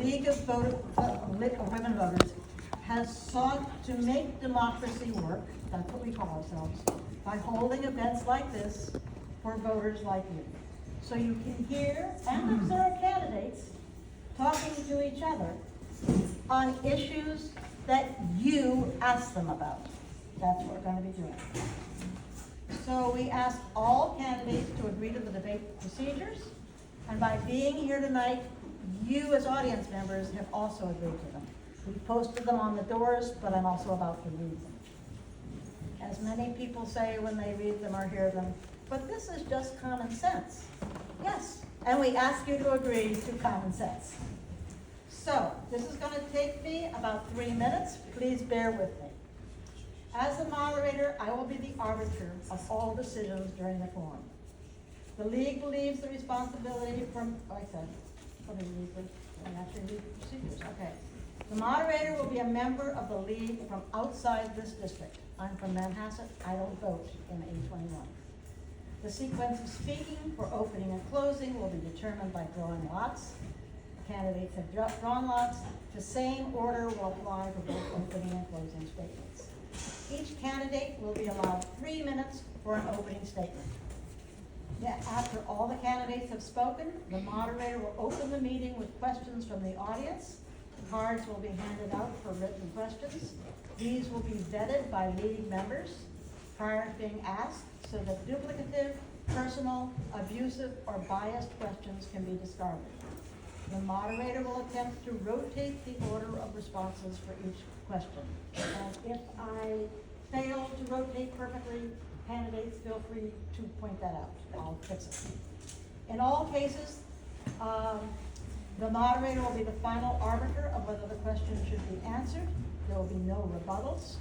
League of Women Voters has sought to make democracy work, that's what we call ourselves, by holding events like this for voters like you. So you can hear and observe candidates talking to each other on issues that you ask them about. That's what we're going to be doing. So we ask all candidates to agree to the debate procedures, and by being here tonight, you as audience members have also agreed to them. We posted them on the doors, but I'm also about to read them. As many people say when they read them or hear them, but this is just common sense. Yes, and we ask you to agree to common sense. So, this is going to take me about 3 minutes. Please bear with me. As the moderator, I will be the arbiter of all decisions during the forum. The League believes the responsibility from, let me read the procedures, okay. The moderator will be a member of the League from outside this district. I'm from Manhasset, I don't vote in A21. The sequence of speaking for opening and closing will be determined by drawing lots. Candidates have drawn lots. The same order will apply for both opening and closing statements. Each candidate will be allowed 3 minutes for an opening statement. After all the candidates have spoken, the moderator will open the meeting with questions from the audience. Cards will be handed out for written questions. These will be vetted by leading members prior to being asked so that duplicative, personal, abusive, or biased questions can be discarded. The moderator will attempt to rotate the order of responses for each question. And if I fail to rotate perfectly, candidates feel free to point that out. I'll fix it. In all cases, the moderator will be the final arbiter of whether the question should be answered. There will be no rebuttals.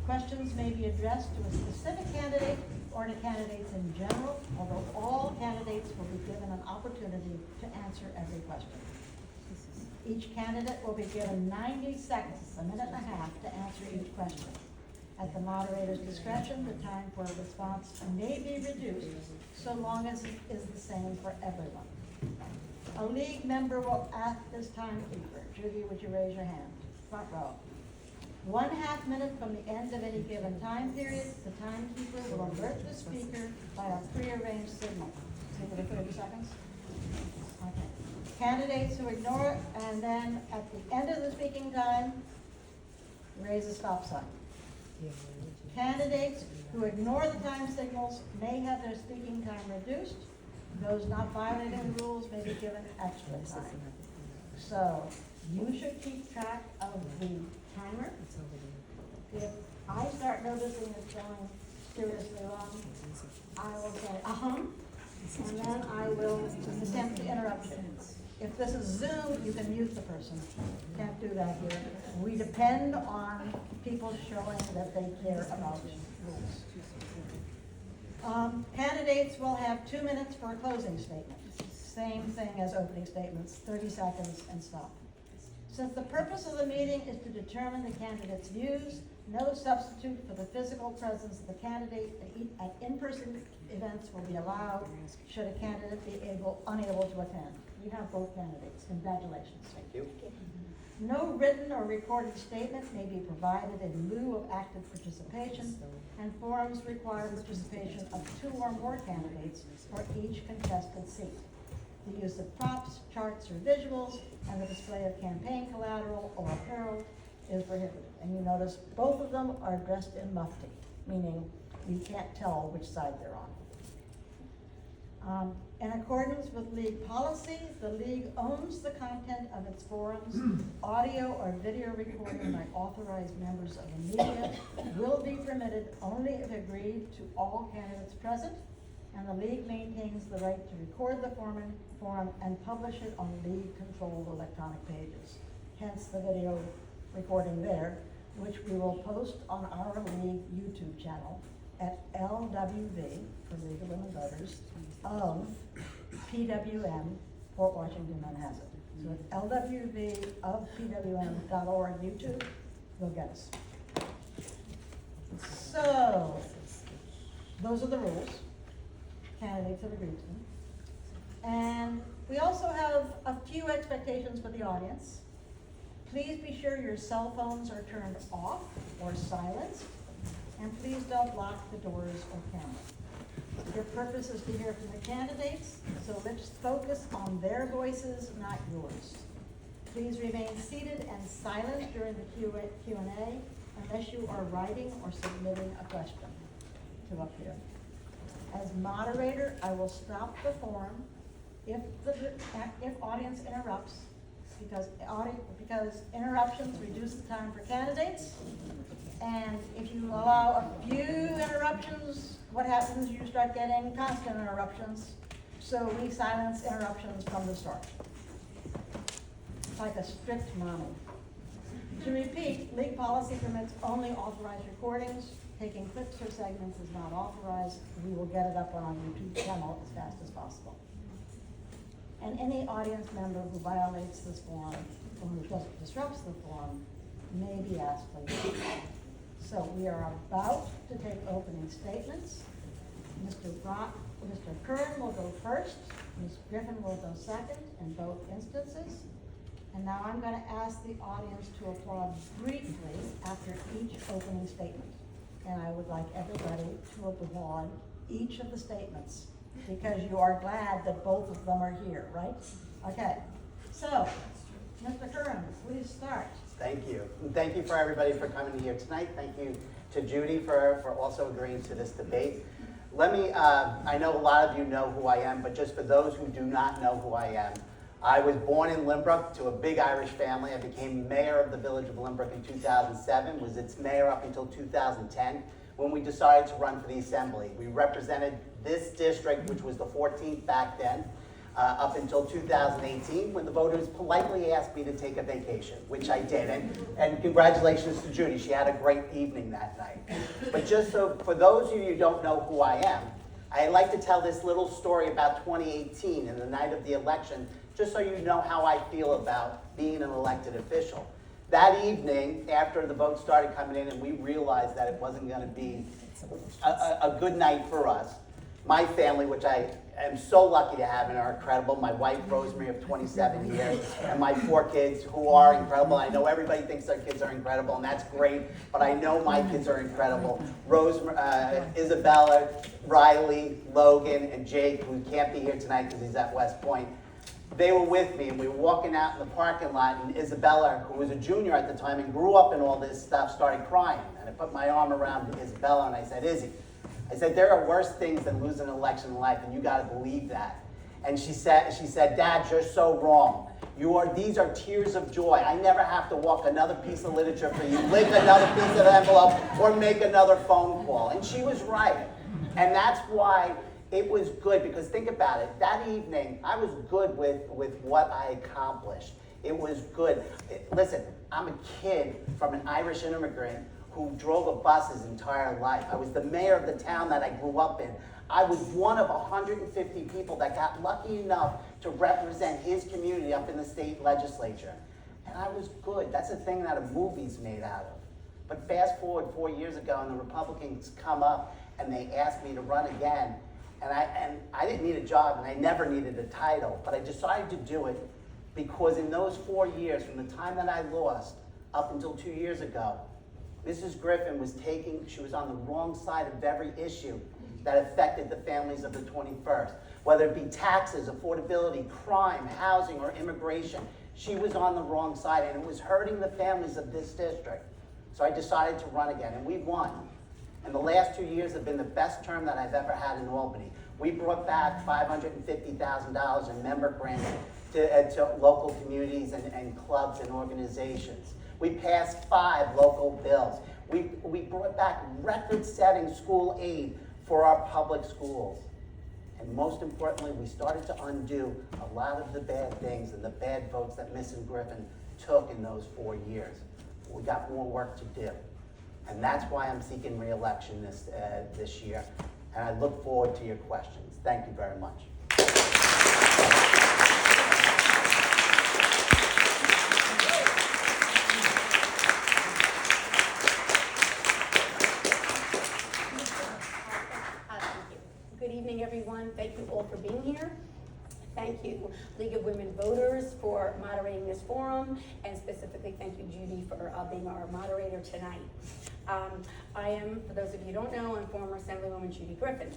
Questions may be addressed to a specific candidate or to candidates in general, although all candidates will be given an opportunity to answer every question. Each candidate will be given 90 seconds, a minute and a half, to answer each question. At the moderator's discretion, the time for a response may be reduced so long as it is the same for everyone. A League member will act as timekeeper. Judy, would you raise your hand? Front row. 1/2 minute from the end of any given time period, the timekeeper will alert the speaker by a prearranged signal. Take it 30 seconds. Okay. Candidates who ignore it, and then at the end of the speaking time, raise a stop sign. Candidates who ignore the time signals may have their speaking time reduced. Those not violating the rules may be given extra time. So, you should keep track of the timer. If I start noticing it's going seriously wrong, I will say, and then I will attempt to interrupt you. If this is Zoom, you can mute the person. Can't do that here. We depend on people showing that they care about rules. Candidates will have 2 minutes for a closing statement. Same thing as opening statements, 30 seconds and stop. Since the purpose of the meeting is to determine the candidate's views, no substitute for the physical presence of the candidate at in-person events will be allowed should a candidate be unable to attend. We have both candidates. Congratulations. Thank you. No written or recorded statement may be provided in lieu of active participation, and forums require participation of 2 or more candidates for each contested seat. The use of props, charts, or visuals, and the display of campaign collateral or apparel is prohibited. And you notice both of them are dressed in mufti, meaning you can't tell which side they're on. In accordance with League policy, the League owns the content of its forums. Audio or video recording by authorized members of the media will be permitted only if agreed to all candidates present, and the League maintains the right to record the forum and publish it on League-controlled electronic pages. Hence the video recording there, which we will post on our League YouTube channel at LWV, for League of Women Voters, of PWM, Fort Washington, Manhasset. So it's LWV of PWM.org YouTube, you'll get us. So, those are the rules. Candidates have agreed to them. And we also have a few expectations for the audience. Please be sure your cell phones are turned off or silenced, and please don't block the doors or camera. Your purpose is to hear from the candidates, so let's focus on their voices, not yours. Please remain seated and silent during the Q&A unless you are writing or submitting a question to up here. As moderator, I will stop the forum if audience interrupts, because interruptions reduce the time for candidates. And if you allow a few interruptions, what happens? You start getting constant interruptions. So we silence interruptions from the start. It's like a strict mommy. To repeat, league policy permits only authorized recordings. Taking clips or segments is not authorized. We will get it up on our YouTube channel as fast as possible. And any audience member who violates this form or who just disrupts the form may be asked later. So we are about to take opening statements. Mr. Curran will go first. Ms. Griffin will go second in both instances. And now I'm going to ask the audience to applaud briefly after each opening statement. And I would like everybody to applaud each of the statements because you are glad that both of them are here, right? Okay. So, Mr. Curran, please start. Thank you. And thank you for everybody for coming here tonight. Thank you to Judy for also agreeing to this debate. Let me, I know a lot of you know who I am, but just for those who do not know who I am, I was born in Lynbrook to a big Irish family. I became mayor of the village of Lynbrook in 2007, was its mayor up until 2010 when we decided to run for the assembly. We represented this district, which was the 14th back then, up until 2018 when the voters politely asked me to take a vacation, which I did. And congratulations to Judy, she had a great evening that night. But just so, for those of you who don't know who I am, I like to tell this little story about 2018 and the night of the election, just so you know how I feel about being an elected official. That evening, after the votes started coming in and we realized that it wasn't going to be a good night for us, my family, which I am so lucky to have and are incredible, my wife, Rosemary, of 27 years, and my 4 kids who are incredible. I know everybody thinks their kids are incredible, and that's great, but I know my kids are incredible. Isabella, Riley, Logan, and Jake, who can't be here tonight because he's at West Point, they were with me, and we were walking out in the parking lot, and Isabella, who was a junior at the time and grew up in all this stuff, started crying. And I put my arm around Isabella, and I said, Izzy, I said, there are worse things than losing an election in life, and you got to believe that. And she said, Dad, you're so wrong. These are tears of joy. I never have to walk another piece of literature for you, lick another piece of envelope, or make another phone call. And she was right. And that's why it was good, because think about it. That evening, I was good with what I accomplished. It was good. Listen, I'm a kid from an Irish immigrant who drove a bus his entire life. I was the mayor of the town that I grew up in. I was one of 150 people that got lucky enough to represent his community up in the state legislature. And I was good. That's a thing that a movie's made out of. But fast forward 4 years ago, and the Republicans come up and they asked me to run again. And I didn't need a job, and I never needed a title, but I decided to do it because in those 4 years, from the time that I lost up until 2 years ago, Mrs. Griffin she was on the wrong side of every issue that affected the families of the 21st. Whether it be taxes, affordability, crime, housing, or immigration, she was on the wrong side, and it was hurting the families of this district. So I decided to run again, and we won. And the last 2 years have been the best term that I've ever had in Albany. We brought back $550,000 in member grants to local communities and clubs and organizations. We passed 5 local bills. We brought back record-setting school aid for our public schools. And most importantly, we started to undo a lot of the bad things and the bad votes that Mrs. Griffin took in those 4 years. We got more work to do. And that's why I'm seeking re-election this year. And I look forward to your questions. Thank you very much. Good evening, everyone. Thank you all for being here. Thank you, League of Women Voters, for moderating this forum, and specifically thank you, Judy, for being our moderator tonight. I am, for those of you who don't know, I'm former Assemblywoman Judy Griffin.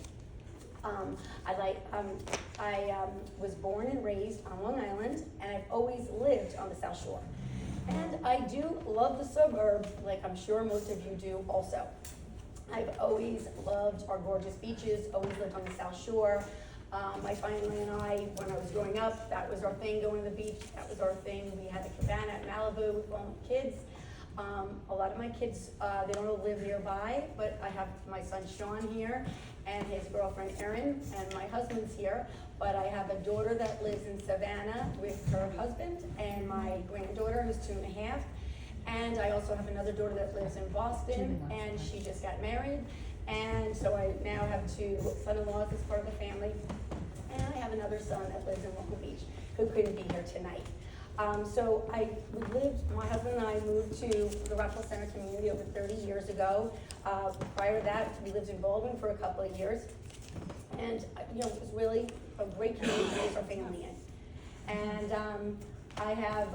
I was born and raised on Long Island, and I've always lived on the South Shore. And I do love the suburb, like I'm sure most of you do also. I've always loved our gorgeous beaches, always lived on the South Shore. My family and I, when I was growing up, that was our thing, going to the beach. That was our thing. We had a cabana at Malibu with all my kids. A lot of my kids, they don't all live nearby, but I have my son Sean here and his girlfriend Erin, and my husband's here. But I have a daughter that lives in Savannah with her husband, and my granddaughter who's 2.5. And I also have another daughter that lives in Boston, and she just got married. And so I now have 2 son-in-laws as part of the family. And I have another son that lives in Long Beach who couldn't be here tonight. So my husband and I moved to the Rockville Center community over 30 years ago. Prior to that, we lived in Baldwin for a couple of years. And it was really a great community to raise our family in. And I have,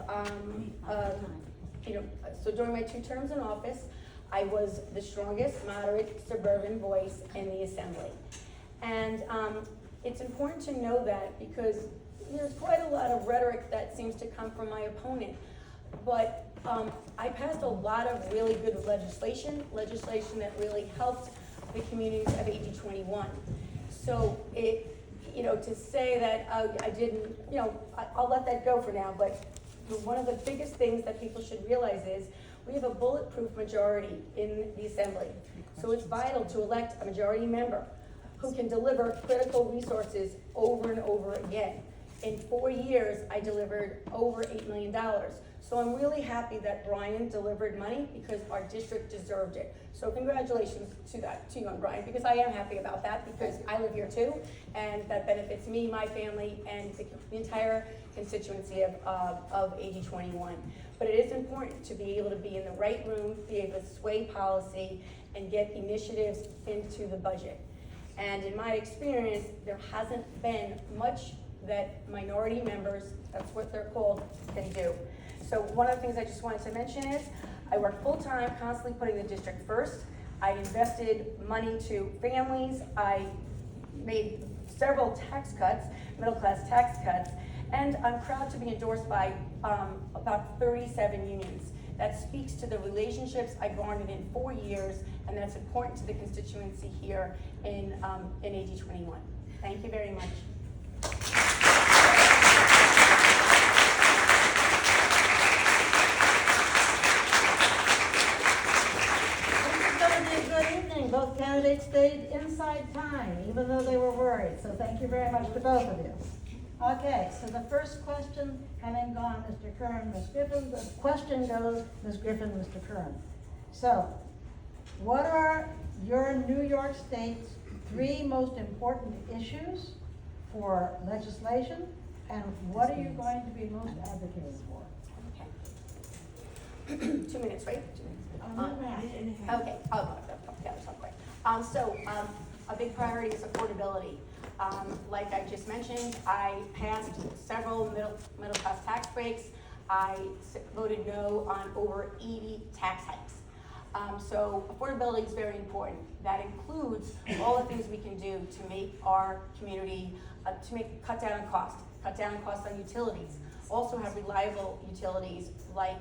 so during my 2 terms in office, I was the strongest moderate suburban voice in the assembly. And it's important to know that because there's quite a lot of rhetoric that seems to come from my opponent. But I passed a lot of really good legislation that really helped the communities of AG 21. So to say that I didn't, I'll let that go for now, but one of the biggest things that people should realize is we have a bulletproof majority in the assembly. So it's vital to elect a majority member who can deliver critical resources over and over again. In 4 years, I delivered over $8 million. So I'm really happy that Brian delivered money because our district deserved it. So congratulations to you and Brian, because I am happy about that because I live here too, and that benefits me, my family, and the entire constituency of AG 21. But it is important to be able to be in the right room, be able to sway policy, and get initiatives into the budget. And in my experience, there hasn't been much that minority members, that's what they're called, can do. So one of the things I just wanted to mention is I work full-time, constantly putting the district first. I invested money to families. I made several tax cuts, middle-class tax cuts, and I'm proud to be endorsed by about 37 unions. That speaks to the relationships I garnered in 4 years, and that's important to the constituency here in AG 21. Thank you very much. Both candidates stayed inside time, even though they were worried. So thank you very much to both of you. Okay, so the first question, having gone Mr. Curran, Ms. Griffin, the question goes Ms. Griffin, Mr. Curran. So, what are your New York State's 3 most important issues for legislation, and what are you going to be most advocating for? Okay. 2 minutes, right? 2 minutes. Okay. So a big priority is affordability. Like I just mentioned, I passed several middle-class tax breaks. I voted no on over 80 tax hikes. So affordability is very important. That includes all the things we can do to make our community, cut down on costs on utilities. Also have reliable utilities like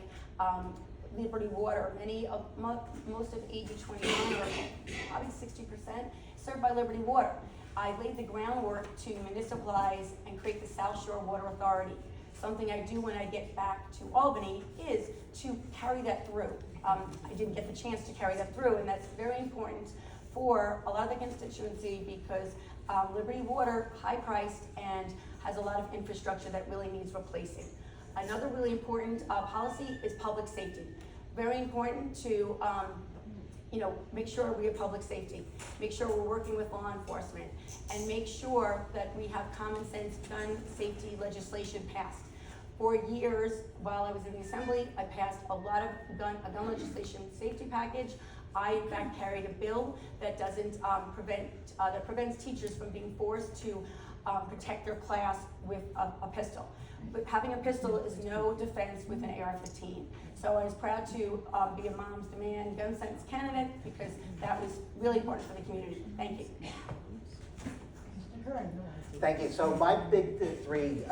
Liberty Water. Most of AG 21, or probably 60%, served by Liberty Water. I laid the groundwork to municipalize and create the South Shore Water Authority. Something I do when I get back to Albany is to carry that through. I didn't get the chance to carry that through, and that's very important for a lot of the constituency because Liberty Water, high-priced, and has a lot of infrastructure that really needs replacing. Another really important policy is public safety. Very important to make sure we have public safety, make sure we're working with law enforcement, and make sure that we have common sense gun safety legislation passed. For years, while I was in the assembly, I passed a lot of a gun legislation safety package. I, in fact, carried a bill that doesn't that prevents teachers from being forced to protect their class with a pistol. But having a pistol is no defense with an AR-15. So I was proud to be a Moms Demand gun sense candidate because that was really important for the community. Thank you. Mr. Curran, go ahead. Thank you. So my big three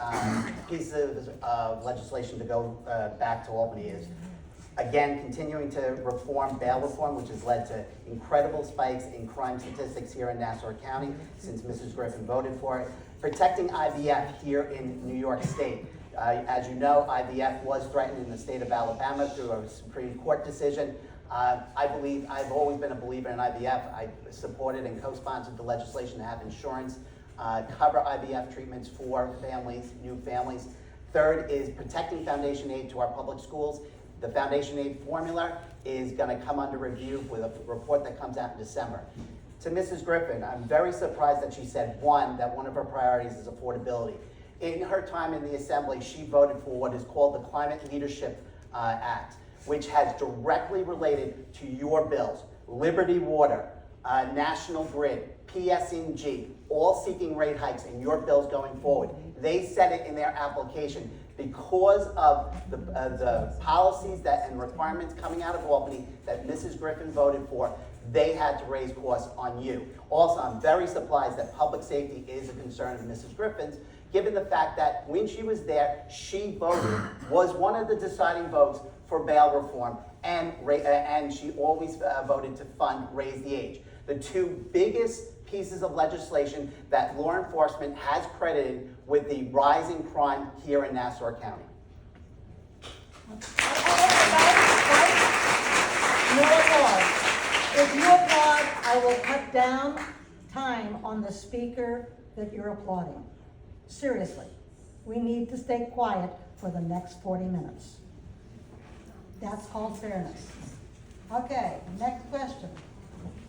pieces of legislation to go back to Albany is, again, continuing to reform bail reform, which has led to incredible spikes in crime statistics here in Nassau County since Mrs. Griffin voted for it. Protecting IVF here in New York State. As you know, IVF was threatened in the state of Alabama through a Supreme Court decision. I've always been a believer in IVF. I supported and co-sponsored the legislation to have insurance cover IVF treatments for families, new families. Third is protecting foundation aid to our public schools. The foundation aid formula is going to come under review with a report that comes out in December. To Mrs. Griffin, I'm very surprised that she said, that one of her priorities is affordability. In her time in the Assembly, she voted for what is called the Climate Leadership Act, which has directly related to your bills. Liberty Water, National Grid, PSNG, all seeking rate hikes in your bills going forward. They said it in their application. Because of the policies and requirements coming out of Albany that Mrs. Griffin voted for, they had to raise costs on you. Also, I'm very surprised that public safety is a concern of Mrs. Griffin's, given the fact that when she was there, she was one of the deciding votes for bail reform, and she always voted to raise the age. The two biggest pieces of legislation that law enforcement has credited with the rising crime here in Nassau County. No applause. If you applaud, I will cut down time on the speaker that you're applauding. Seriously, we need to stay quiet for the next 40 minutes. That's called fairness. Okay, next question.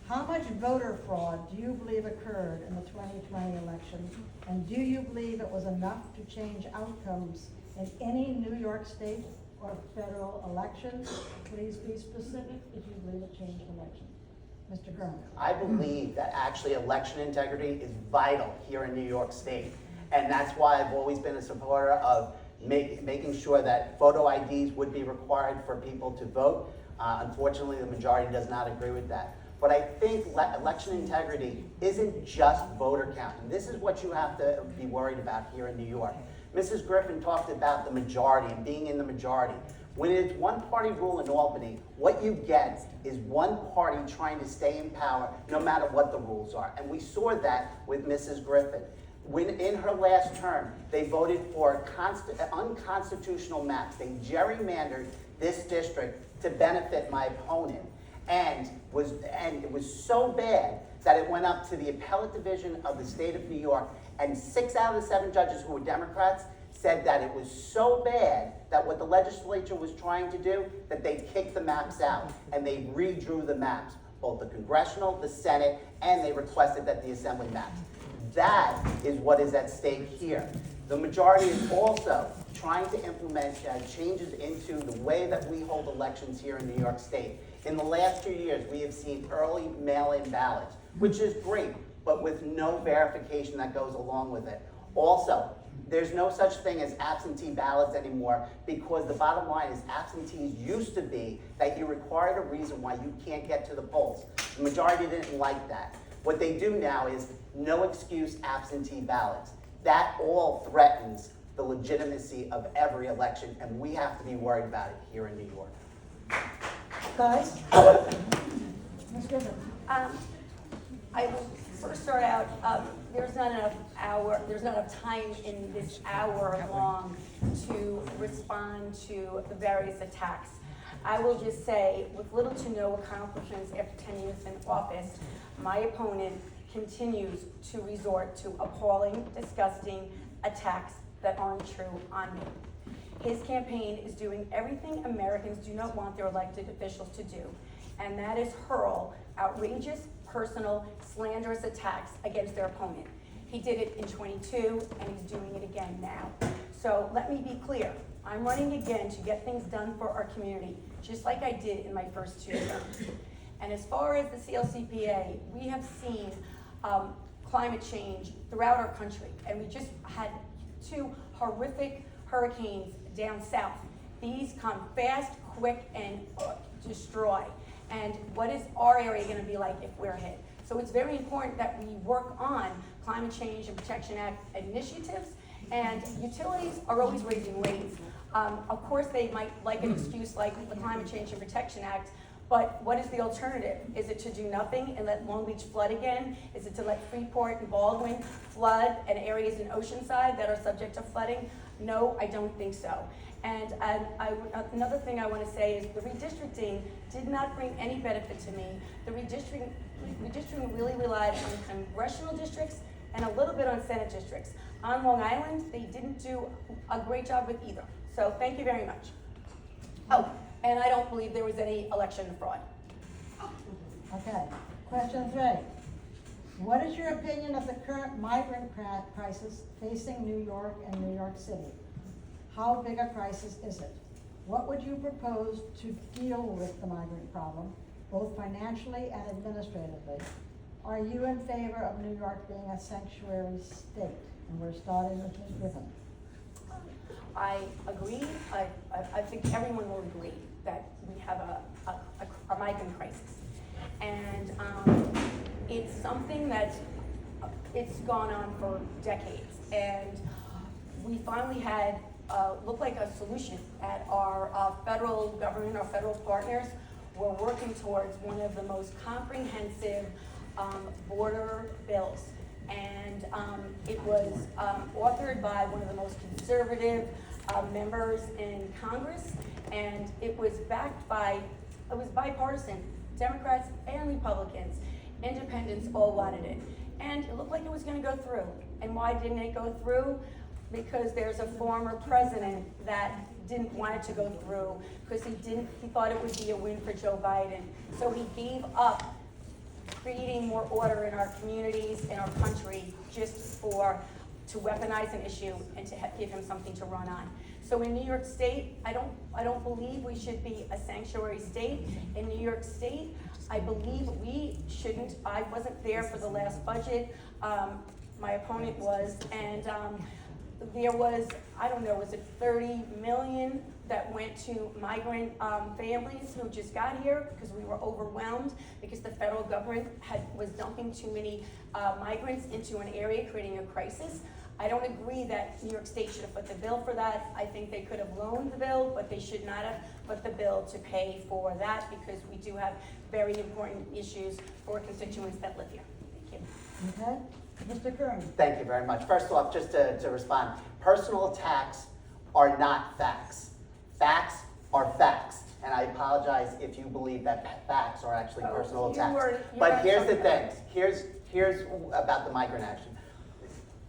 How much voter fraud do you believe occurred in the 2020 election? And do you believe it was enough to change outcomes in any New York State or federal elections? Please be specific if you believe it changed elections. Mr. Curran. I believe that actually election integrity is vital here in New York State. And that's why I've always been a supporter of making sure that photo IDs would be required for people to vote. Unfortunately, the majority does not agree with that. But I think election integrity isn't just voter count. And this is what you have to be worried about here in New York. Mrs. Griffin talked about the majority and being in the majority. When it's one-party rule in Albany, what you get is one party trying to stay in power no matter what the rules are. And we saw that with Mrs. Griffin. When in her last term, they voted for unconstitutional maps. They gerrymandered this district to benefit my opponent. And it was so bad that it went up to the appellate division of the state of New York, and 6 out of the 7 judges who were Democrats said that it was so bad that what the legislature was trying to do, that they kicked the maps out, and they redrew the maps, both the congressional, the Senate, and they requested that the assembly maps. That is what is at stake here. The majority is also trying to implement changes into the way that we hold elections here in New York State. In the last 2 years, we have seen early mail-in ballots, which is great, but with no verification that goes along with it. Also, there's no such thing as absentee ballots anymore, because the bottom line is absentees used to be that you required a reason why you can't get to the polls. The majority didn't like that. What they do now is no excuse absentee ballots. That all threatens the legitimacy of every election, and we have to be worried about it here in New York. Guys? Ms. Griffin. I will first start out, there's not enough time in this hour long to respond to the various attacks. I will just say, with little to no accomplishments after 10 years in office, my opponent continues to resort to appalling, disgusting attacks that aren't true on me. His campaign is doing everything Americans do not want their elected officials to do, and that is hurl outrageous, personal, slanderous attacks against their opponent. He did it in 22, and he's doing it again now. So let me be clear. I'm running again to get things done for our community, just like I did in my first 2 terms. And as far as the CLCPA, we have seen climate change throughout our country. And we just had 2 horrific hurricanes down south. These come fast, quick, and destroy. And what is our area going to be like if we're hit? So it's very important that we work on Climate Change and Protection Act initiatives. And utilities are always raising rates. Of course, they might like an excuse like the Climate Change and Protection Act, but what is the alternative? Is it to do nothing and let Long Beach flood again? Is it to let Freeport and Baldwin flood and areas in Oceanside that are subject to flooding? No, I don't think so. And another thing I want to say is the redistricting did not bring any benefit to me. The redistricting really relied on congressional districts and a little bit on Senate districts. On Long Island, they didn't do a great job with either. So thank you very much. Oh, and I don't believe there was any election fraud. Okay, question 3. What is your opinion of the current migrant crisis facing New York and New York City? How big a crisis is it? What would you propose to deal with the migrant problem, both financially and administratively? Are you in favor of New York being a sanctuary state? And we're starting with Ms. Griffin. I agree. I think everyone will agree that we have a migrant crisis. And it's something that it's gone on for decades. And we finally had looked like a solution at our federal government, our federal partners were working towards one of the most comprehensive border bills. And it was authored by one of the most conservative members in Congress, and it was backed by, it was bipartisan. Democrats and Republicans, independents all wanted it. And it looked like it was going to go through. And why didn't it go through? Because there's a former president that didn't want it to go through because he thought it would be a win for Joe Biden. So he gave up creating more order in our communities, in our country, just to weaponize an issue and to give him something to run on. So in New York State, I don't believe we should be a sanctuary state. In New York State, I believe we shouldn't. I wasn't there for the last budget. My opponent was, and there was, I don't know, was it 30 million that went to migrant families who just got here because we were overwhelmed because the federal government was dumping too many migrants into an area, creating a crisis. I don't agree that New York State should have put the bill for that. I think they could have loaned the bill, but they should not have put the bill to pay for that because we do have very important issues for constituents that live here. Thank you. Okay, Mr. Curran. Thank you very much. First off, just to respond, personal attacks are not facts. Facts are facts. And I apologize if you believe that facts are actually personal attacks. But here's the thing. Here's about the migrant action.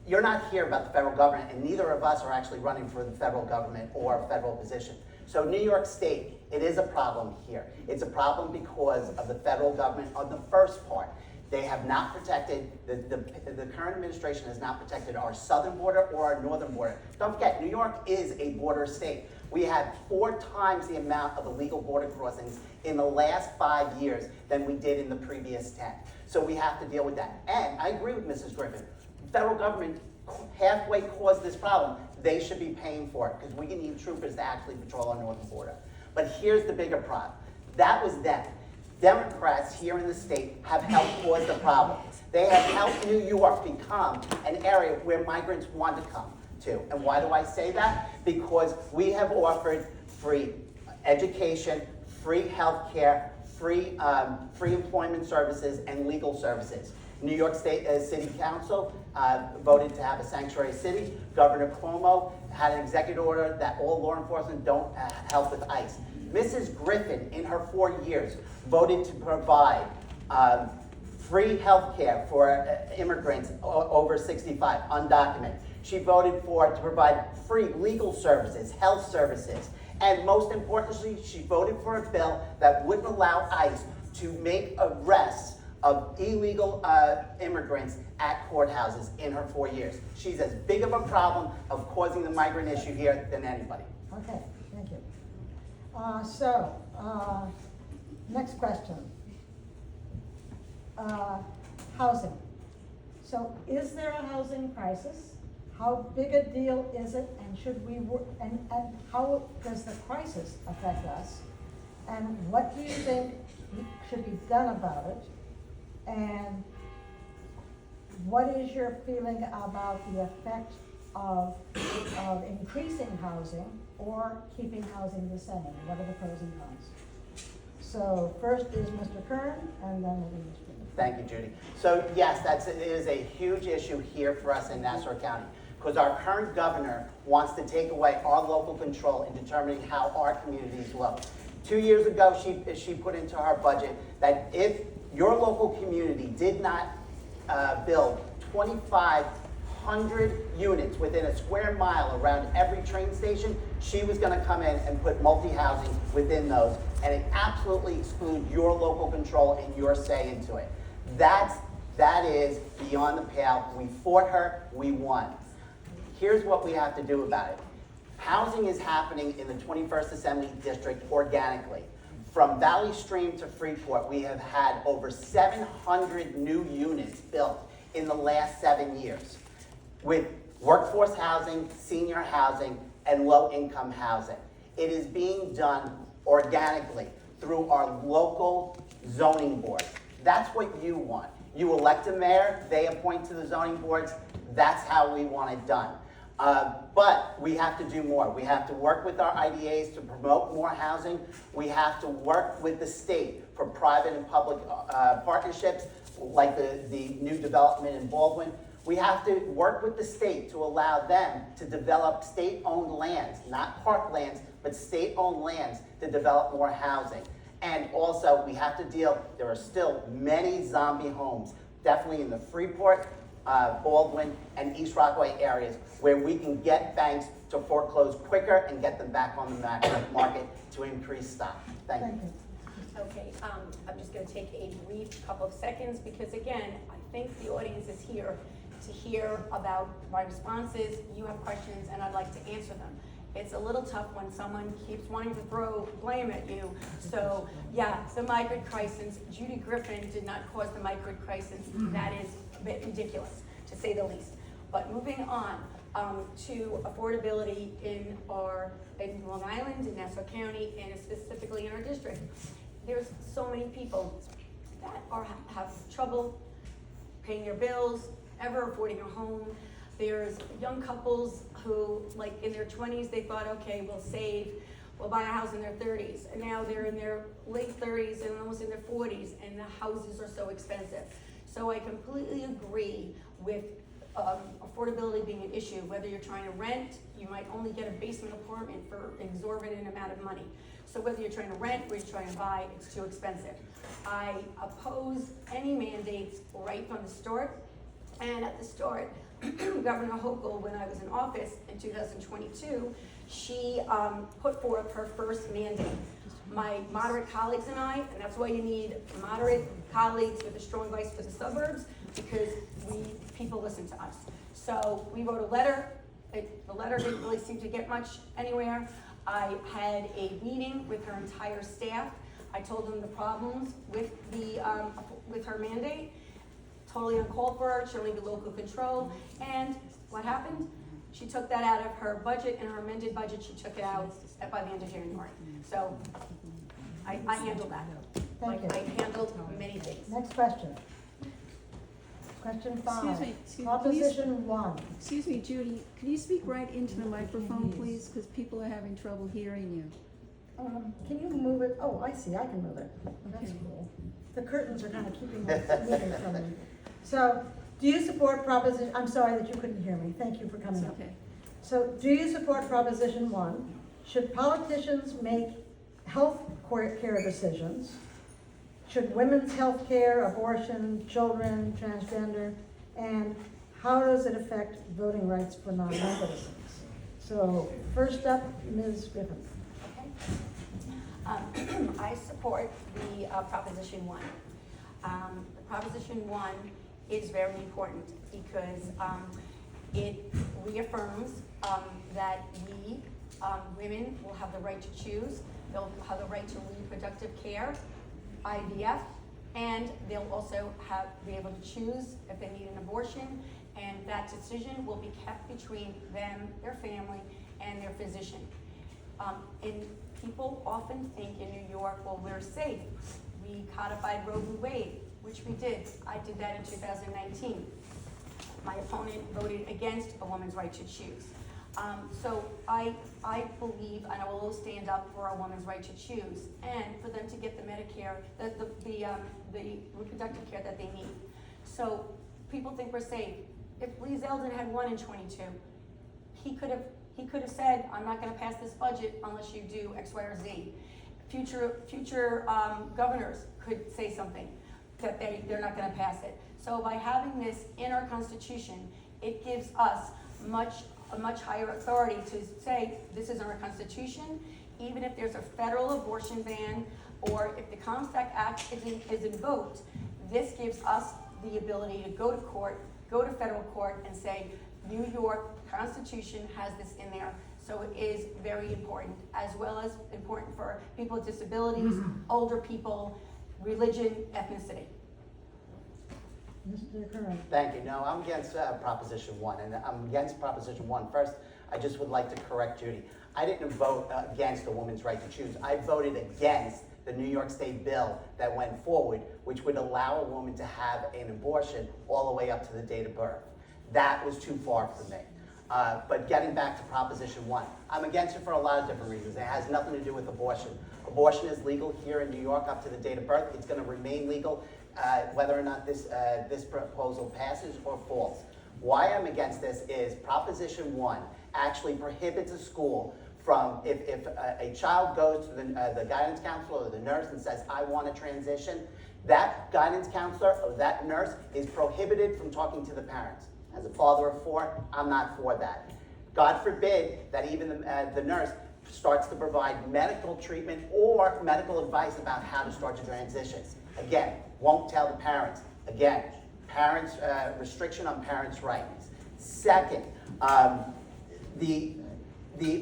You're not here about the federal government, and neither of us are actually running for the federal government or a federal position. So New York State, it is a problem here. It's a problem because of the federal government on the first part. They have not protected, the current administration has not protected our southern border or our northern border. Don't forget, New York is a border state. We had 4 times the amount of illegal border crossings in the last 5 years than we did in the previous 10. So we have to deal with that. And I agree with Mrs. Griffin. The federal government halfway caused this problem. They should be paying for it because we need troopers to actually patrol our northern border. But here's the bigger problem. That was them. Democrats here in the state have helped cause the problem. They have helped New York become an area where migrants want to come to. And why do I say that? Because we have offered free education, free health care, free employment services, and legal services. New York State City Council voted to have a sanctuary city. Governor Cuomo had an executive order that all law enforcement don't help with ICE. Mrs. Griffin, in her 4 years, voted to provide free health care for immigrants over 65, undocumented. She voted to provide free legal services, health services, and most importantly, she voted for a bill that wouldn't allow ICE to make arrests of illegal immigrants at courthouses in her 4 years. She's as big of a problem of causing the migrant issue here than anybody. Okay, thank you. Next question. Housing. So is there a housing crisis? How big a deal is it, and should we work, and how does the crisis affect us? And what do you think should be done about it? And what is your feeling about the effect of increasing housing or keeping housing the same? What are the pros and cons? So first is Mr. Curran, and then we'll do Mr. Griffin. Thank you, Judy. So yes, it is a huge issue here for us in Nassau County, because our current governor wants to take away our local control in determining how our communities look. 2 years ago, she put into her budget that if your local community did not build 2,500 units within a square mile around every train station, she was going to come in and put multi-housing within those, and it absolutely excludes your local control and your say into it. That is beyond the pale. We fought her, we won. Here's what we have to do about it. Housing is happening in the 21st Assembly District organically. From Valley Stream to Freeport, we have had over 700 new units built in the last 7 years, with workforce housing, senior housing, and low-income housing. It is being done organically through our local zoning boards. That's what you want. You elect a mayor, they appoint to the zoning boards. That's how we want it done. But we have to do more. We have to work with our IDAs to promote more housing. We have to work with the state for private and public partnerships, like the new development in Baldwin. We have to work with the state to allow them to develop state-owned lands, not park lands, but state-owned lands to develop more housing. And also, we have to deal, there are still many zombie homes, definitely in the Freeport, Baldwin, and East Rockaway areas, where we can get banks to foreclose quicker and get them back on the market to increase stock. Thank you. Okay, I'm just going to take a brief couple of seconds because, again, I think the audience is here to hear about my responses. You have questions, and I'd like to answer them. It's a little tough when someone keeps wanting to throw blame at you. So, yeah, the migrant crisis. Judy Griffin did not cause the migrant crisis. That is a bit ridiculous, to say the least. But moving on to affordability in Long Island, in Nassau County, and specifically in our district. There's so many people that have trouble paying their bills, ever affording a home. There's young couples who, like in their 20s, they thought, okay, we'll save, we'll buy a house in their 30s. And now they're in their late 30s and almost in their 40s, and the houses are so expensive. So I completely agree with affordability being an issue. Whether you're trying to rent, you might only get a basement apartment for an exorbitant amount of money. So whether you're trying to rent or you're trying to buy, it's too expensive. I oppose any mandates right from the start. And at the start, Governor Hochul, when I was in office in 2022, she put forth her first mandate. My moderate colleagues and I, and that's why you need moderate colleagues with a strong voice for the suburbs, because people listen to us. So we wrote a letter. The letter didn't really seem to get much anywhere. I had a meeting with her entire staff. I told them the problems with her mandate. Totally uncalled for, she only did local control, and what happened? She took that out of her budget, and her amended budget, she took it out by the end of January. So I handled that. Thank you. I handled many things. Next question. Question 5. Excuse me, Proposition 1. Excuse me, Judy, can you speak right into the microphone, please? Because people are having trouble hearing you. Can you move it? Oh, I see, I can move it. That's Okay. cool. The curtains are kind of keeping my meeting from me. So, do you support proposition, I'm sorry that you couldn't hear me, thank you for It's coming up. okay. So, do you support proposition 1? Should politicians make health care decisions? Should women's health care, abortion, children, transgender, and how does it affect voting rights for non-citizens? So, first up, Ms. Griffin. I support the Proposition 1. The Proposition 1 is very important because it reaffirms that we, women, will have the right to choose. They'll have the right to reproductive care, IVF, And they'll also be able to choose if they need an abortion, and that decision will be kept between them, their family, and their physician. And people often think in New York, well, we're safe. We codified Roe v. Wade, which we did. I did that in 2019. My opponent voted against a woman's right to choose. So I believe, and I will always stand up for a woman's right to choose, and for them to get the Medicare, the reproductive care that they need. So people think we're safe. If Lee Zeldin had won in 22, he could have said, I'm not going to pass this budget unless you do X, Y, or Z. Future governors could say something that they're not going to pass it. So by having this in our Constitution, it gives us a much higher authority to say this is in our Constitution. Even if there's a federal abortion ban, or if the Comstock Act is invoked, this gives us the ability to go to court, go to federal court, and say New York Constitution has this in there. So it is very important, as well as important for people with disabilities, older people, religion, ethnicity. Mr. Curran. Thank you. No, I'm against Proposition 1, and I'm against Proposition 1. First, I just would like to correct Judy. I didn't vote against a woman's right to choose. I voted against the New York State bill that went forward, which would allow a woman to have an abortion all the way up to the date of birth. That was too far for me. But getting back to Proposition 1, I'm against it for a lot of different reasons. It has nothing to do with abortion. Abortion is legal here in New York up to the date of birth. It's going to remain legal whether or not this proposal passes or falls. Why I'm against this is Proposition 1 actually prohibits a school from, if a child goes to the guidance counselor or the nurse and says, I want to transition, that guidance counselor or that nurse is prohibited from talking to the parents. As a father of 4, I'm not for that. God forbid that even the nurse starts to provide medical treatment or medical advice about how to start to transition. Again, won't tell the parents. Again, parents, restriction on parents' rights. Second,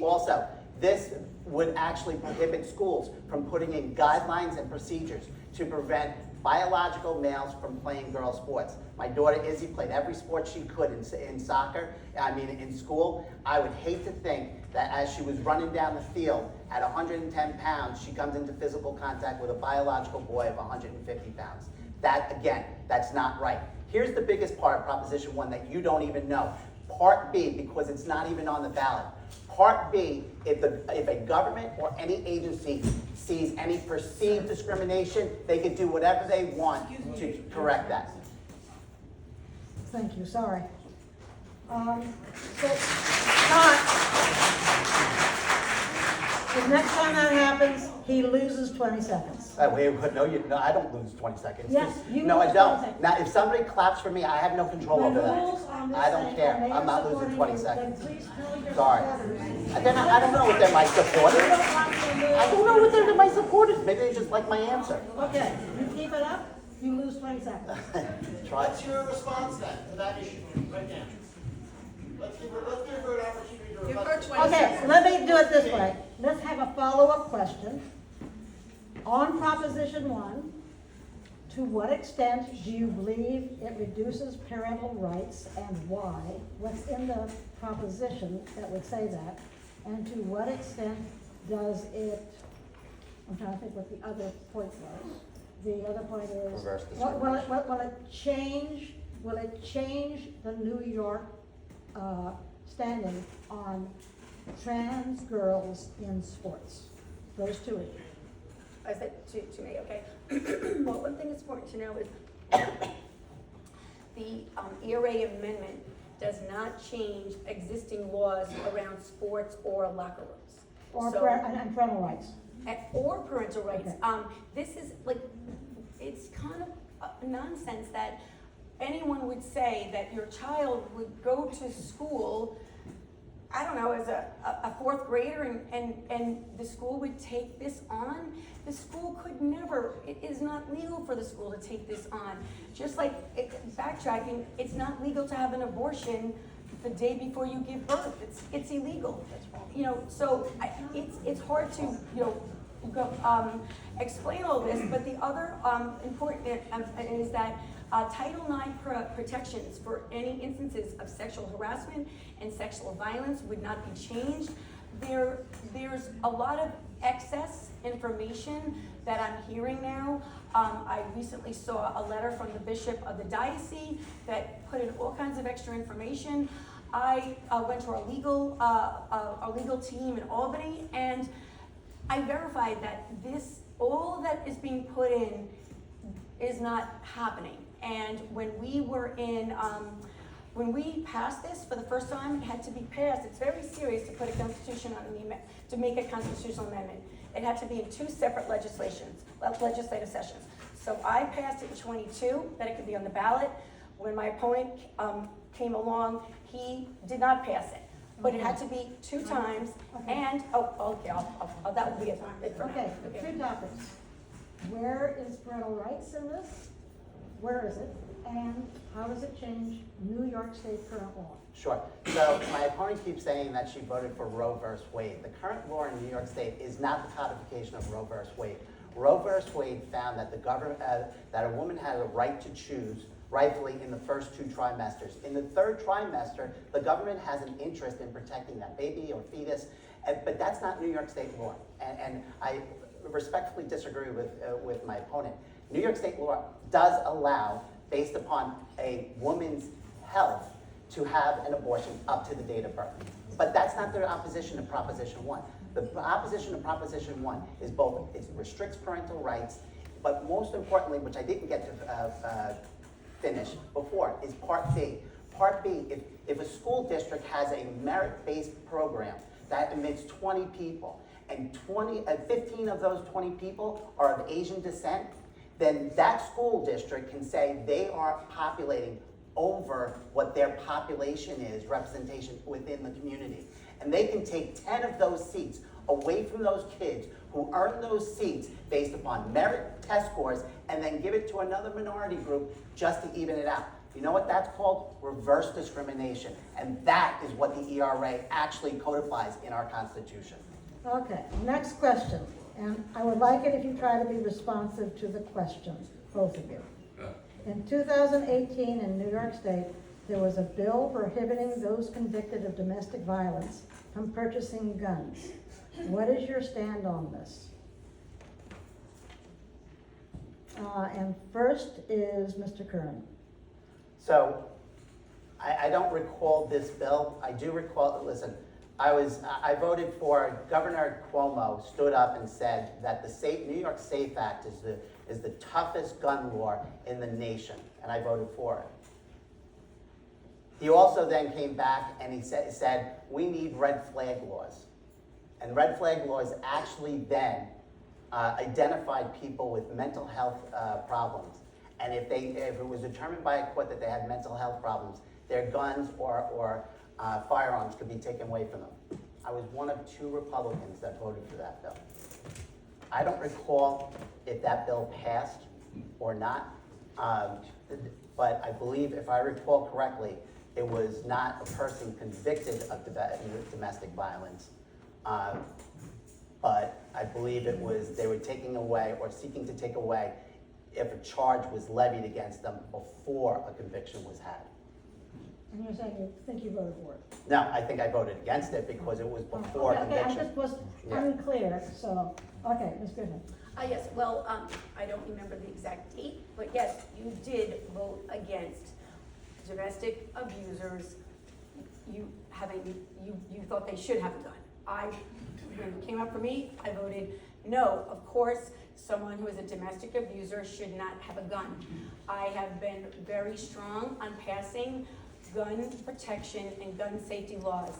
also, this would actually prohibit schools from putting in guidelines and procedures to prevent biological males from playing girl sports. My daughter Izzy played every sport she could in soccer, in school. I would hate to think that as she was running down the field at 110 pounds, she comes into physical contact with a biological boy of 150 pounds. That, again, that's not right. Here's the biggest part of Proposition 1 that you don't even know. Part B, because it's not even on the ballot. Part B, if a government or any agency sees any perceived discrimination, they can do whatever they want to correct that. Thank you, sorry. The next time that happens, he loses 20 seconds. No, I don't lose 20 seconds. Yes, you No, lose I 20 don't. seconds. Now, if somebody claps for me, I have no control over that. I don't care. I'm not losing 20 seconds. Please tell your Sorry. supporters. I don't know if they're my supporters. You don't want to lose. I don't know if they're my supporters. Maybe they just like my answer. Okay, you keep it up, you lose 20 seconds. Try. What's your response then to that issue right now? Let's give her an opportunity to rebut. Okay, let me do it this way. Let's have a follow-up question. On Proposition 1, to what extent do you believe it reduces parental rights and why? What's in the proposition that would say that? And to what extent does it, I'm trying to think what the other point was. The other point is, Reverse will it change the New York standing on trans girls in sports? Those two issues. I said to me, okay. Well, one thing that's important to know is the ERA amendment does not change existing laws around sports or locker rooms. And parental rights. Or parental rights. Okay. This is like, it's kind of nonsense that anyone would say that your child would go to school, I don't know, as a 4th grader and the school would take this on. The school could never, it is not legal for the school to take this on. Just like, backtracking, it's not legal to have an abortion the day before you give birth. It's illegal. You know, so it's hard to, explain all this, but the other important is that Title IX protections for any instances of sexual harassment and sexual violence would not be changed. There's a lot of excess information that I'm hearing now. I recently saw a letter from the bishop of the diocese that put in all kinds of extra information. I went to our legal team in Albany, and I verified that all that is being put in is not happening. And when we passed this for the first time, it had to be passed. It's very serious to put a constitution to make a constitutional amendment. It had to be in 2 separate legislative sessions. So I passed it in 22, that it could be on the ballot. When my opponent came along, he did not pass it. But it had to be 2 times, and, that would be it. Okay, 3 topics. Where is parental rights in this? Where is it? And how does it change New York State current law? Sure. So my opponent keeps saying that she voted for Roe versus Wade. The current law in New York State is not the codification of Roe versus Wade. Roe versus Wade found that that a woman had a right to choose rightfully in the first 2 trimesters. In the 3rd trimester, the government has an interest in protecting that baby or fetus, but that's not New York State law. And I respectfully disagree with my opponent. New York State law does allow, based upon a woman's health, to have an abortion up to the date of birth. But that's not the opposition to Proposition 1. The opposition to Proposition 1 is both, it restricts parental rights, but most importantly, which I didn't get to finish before, is Part B. Part B, if a school district has a merit-based program that admits 20 people, and 15 of those 20 people are of Asian descent, then that school district can say they are populating over what their population is, representation within the community. And they can take 10 of those seats away from those kids who earn those seats based upon merit test scores, and then give it to another minority group just to even it out. You know what that's called? Reverse discrimination. And that is what the ERA actually codifies in our Constitution. Okay, next question. And I would like it if you try to be responsive to the questions, both of you. In 2018 in New York State, there was a bill prohibiting those convicted of domestic violence from purchasing guns. What is your stand on this? And first is Mr. Curran. So, I don't recall this bill. I do recall, listen, I voted for, Governor Cuomo stood up and said that the New York SAFE Act is the toughest gun law in the nation, and I voted for it. He also then came back and he said we need red flag laws. And red flag laws actually then identified people with mental health problems. And if it was determined by a court that they had mental health problems, their guns or firearms could be taken away from them. I was one of 2 Republicans that voted for that bill. I don't recall if that bill passed or not, but I believe, if I recall correctly, it was not a person convicted of domestic violence, but I believe it was they were taking away or seeking to take away if a charge was levied against them before a conviction was had. And you're saying you think you voted for it? No, I think I voted against it because it was before Okay, conviction. I just was unclear, so, okay, Ms. Griffin. Yes, well, I don't remember the exact date, but yes, you did vote against domestic abusers. You thought they should have a gun. When it came up for me, I voted no. Of course, someone who is a domestic abuser should not have a gun. I have been very strong on passing gun protection and gun safety laws.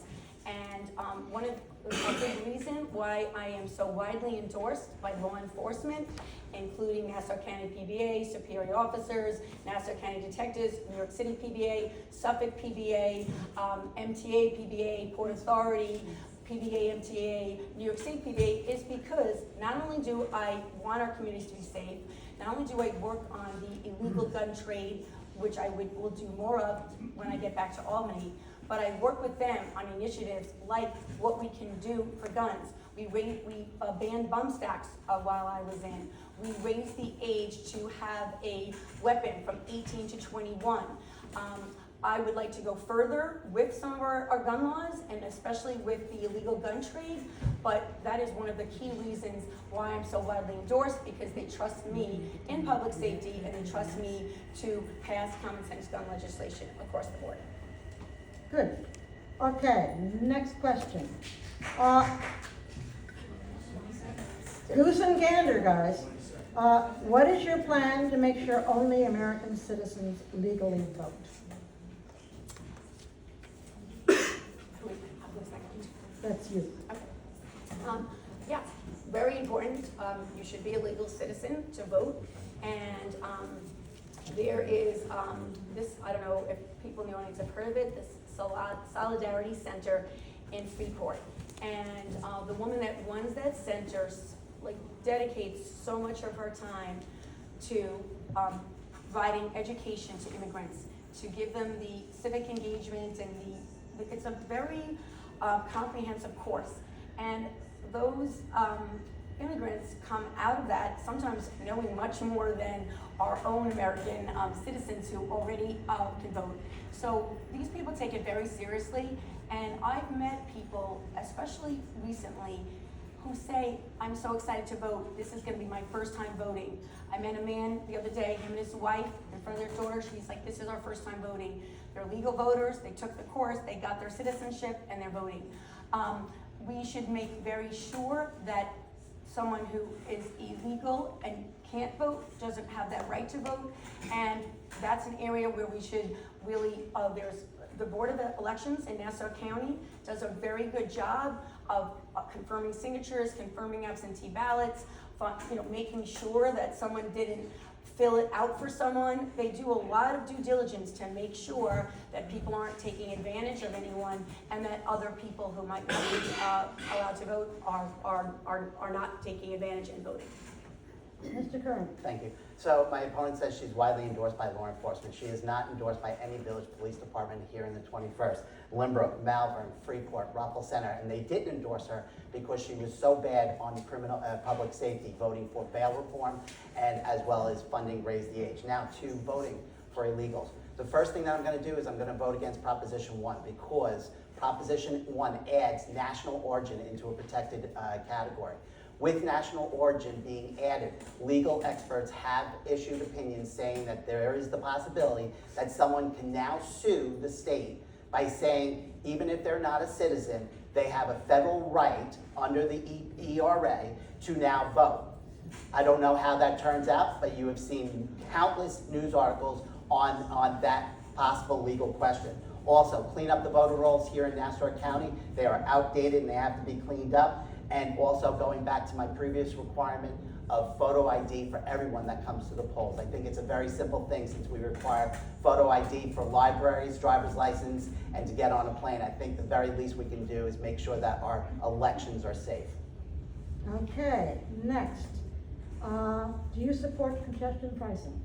And a big reason why I am so widely endorsed by law enforcement, including Nassau County PBA, superior officers, Nassau County detectives, New York City PBA, Suffolk PBA, MTA PBA, Port Authority, PBA, MTA, New York State PBA, is because not only do I want our communities to be safe, not only do I work on the illegal gun trade, which I will do more of when I get back to Albany, but I work with them on initiatives like what we can do for guns. We banned bump stacks while I was in. We raised the age to have a weapon from 18 to 21. I would like to go further with some of our gun laws, and especially with the illegal gun trade, but that is one of the key reasons why I'm so widely endorsed, because they trust me in public safety and they trust me to pass common sense gun legislation across the board. Good. Okay, next question. Goose and gander, guys. What is your plan to make sure only American citizens legally vote? That's you. Yeah, very important. You should be a legal citizen to vote. And there is this, I don't know if people in the audience have heard of it, this Solidarity Center in Freeport. And the woman that runs that center dedicates so much of her time to providing education to immigrants, to give them the civic engagement, and it's a very comprehensive course. And those immigrants come out of that sometimes knowing much more than our own American citizens who already can vote. So these people take it very seriously, and I've met people, especially recently, who say, I'm so excited to vote, this is gonna be my first time voting. I met a man the other day, him and his wife, in front of their daughter, she's like, this is our first time voting. They're legal voters, they took the course, they got their citizenship, and they're voting. We should make very sure that someone who is illegal and can't vote doesn't have that right to vote, and that's an area where we should really, there's the Board of Elections in Nassau County does a very good job of confirming signatures, confirming absentee ballots, making sure that someone didn't fill it out for someone. They do a lot of due diligence to make sure that people aren't taking advantage of anyone, and that other people who might not be allowed to vote are not taking advantage and voting. Mr. Curran. Thank you. So my opponent says she's widely endorsed by law enforcement. She is not endorsed by any village police department here in the 21st. Limbrook, Malvern, Freeport, Russell Center, and they didn't endorse her because she was so bad on criminal public safety, voting for bail reform, and as well as funding Raise the Age. Now to voting for illegals. The first thing that I'm going to do is I'm going to vote against Proposition 1, because Proposition 1 adds national origin into a protected category. With national origin being added, legal experts have issued opinions saying that there is the possibility that someone can now sue the state by saying, even if they're not a citizen, they have a federal right under the ERA to now vote. I don't know how that turns out, but you have seen countless news articles on that possible legal question. Also, clean up the voter rolls here in Nassau County. They are outdated and they have to be cleaned up. And also going back to my previous requirement of photo ID for everyone that comes to the polls. I think it's a very simple thing, since we require photo ID for libraries, driver's license, and to get on a plane. I think the very least we can do is make sure that our elections are safe. Okay, next. Do you support congestion pricing?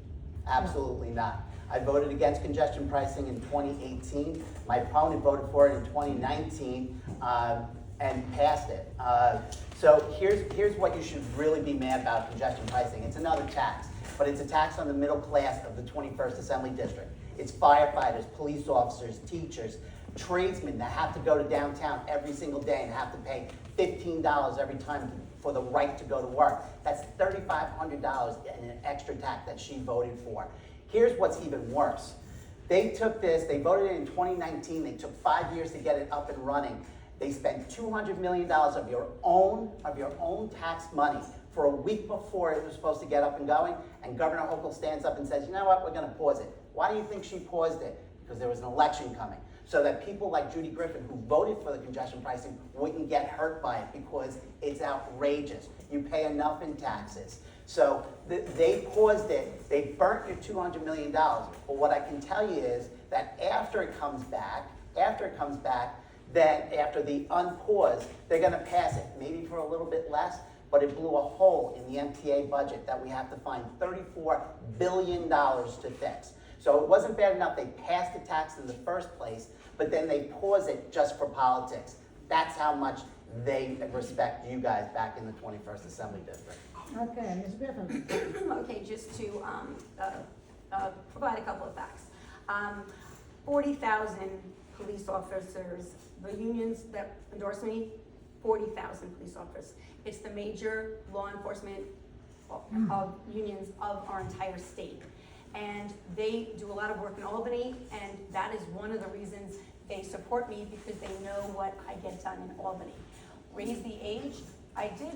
Absolutely not. I voted against congestion pricing in 2018. My opponent voted for it in 2019 and passed it. So here's what you should really be mad about congestion pricing. It's another tax, but it's a tax on the middle class of the 21st Assembly District. It's firefighters, police officers, teachers, tradesmen that have to go to downtown every single day and have to pay $15 every time for the right to go to work. That's $3,500 in an extra tax that she voted for. Here's what's even worse. They took this, they voted it in 2019, they took 5 years to get it up and running. They spent $200 million of your own tax money for a week before it was supposed to get up and going, and Governor Hochul stands up and says, you know what, we're gonna pause it. Why do you think she paused it? Because there was an election coming. So that people like Judy Griffin, who voted for the congestion pricing, wouldn't get hurt by it, because it's outrageous. You pay enough in taxes. So they paused it, they burnt your $200 million. But what I can tell you is that after it comes back, then after the unpause, they're gonna pass it, maybe for a little bit less, but it blew a hole in the MTA budget that we have to find $34 billion to fix. So it wasn't bad enough they passed the tax in the first place, but then they pause it just for politics. That's how much they respect you guys back in the 21st Assembly District. Okay, Ms. Griffin. Okay, just to provide a couple of facts. 40,000 police officers, the unions that endorse me, 40,000 police officers. It's the major law enforcement of unions of our entire state. And they do a lot of work in Albany, and that is one of the reasons they support me, because they know what I get done in Albany. Raise the age, I did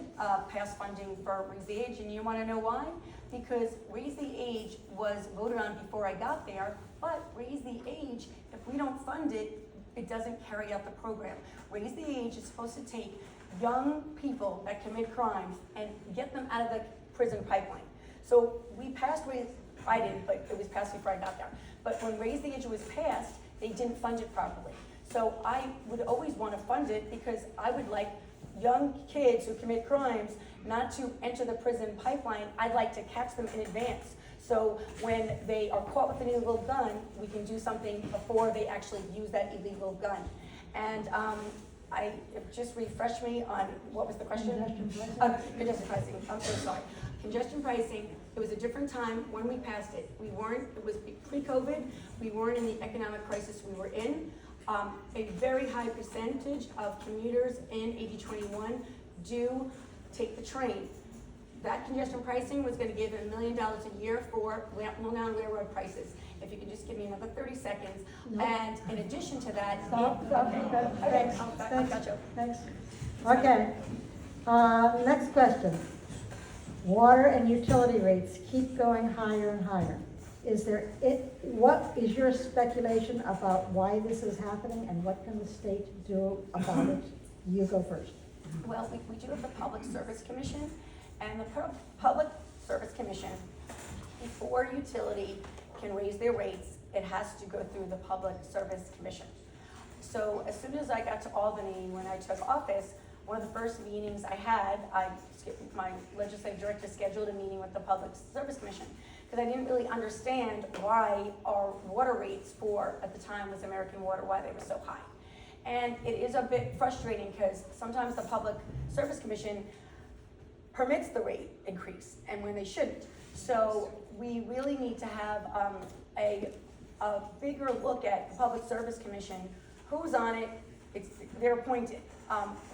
pass funding for Raise the Age, and you wanna know why? Because Raise the Age was voted on before I got there, but Raise the Age, if we don't fund it, it doesn't carry out the program. Raise the Age is supposed to take young people that commit crimes and get them out of the prison pipeline. So we passed I didn't, but it was passed before I got there. But when Raise the Age was passed, they didn't fund it properly. So I would always want to fund it, because I would like young kids who commit crimes not to enter the prison pipeline. I'd like to catch them in advance. So when they are caught with an illegal gun, we can do something before they actually use that illegal gun. And just refresh me on, what was the question? Congestion pricing. Congestion pricing, I'm so sorry. Congestion pricing, it was a different time when we passed it. It was pre-COVID, we weren't in the economic crisis we were in. A very high percentage of commuters in 8021 do take the train. That congestion pricing was gonna give $1 million a year for Long Island Railroad prices. If you could just give me another 30 seconds. Nope. And in addition to that. Stop. Okay, Thanks. I got you. Thanks. Okay. Next question. Water and utility rates keep going higher and higher. What is your speculation about why this is happening, and what can the state do about it? You go first. Well, we do have the Public Service Commission, and the Public Service Commission, before utility can raise their rates, it has to go through the Public Service Commission. So as soon as I got to Albany, when I took office, one of the first meetings I had, my legislative director scheduled a meeting with the Public Service Commission, because I didn't really understand why our water rates at the time was American Water, why they were so high. And it is a bit frustrating, because sometimes the Public Service Commission permits the rate increase, and when they shouldn't. So we really need to have a bigger look at the Public Service Commission. Who's on it? They're appointed.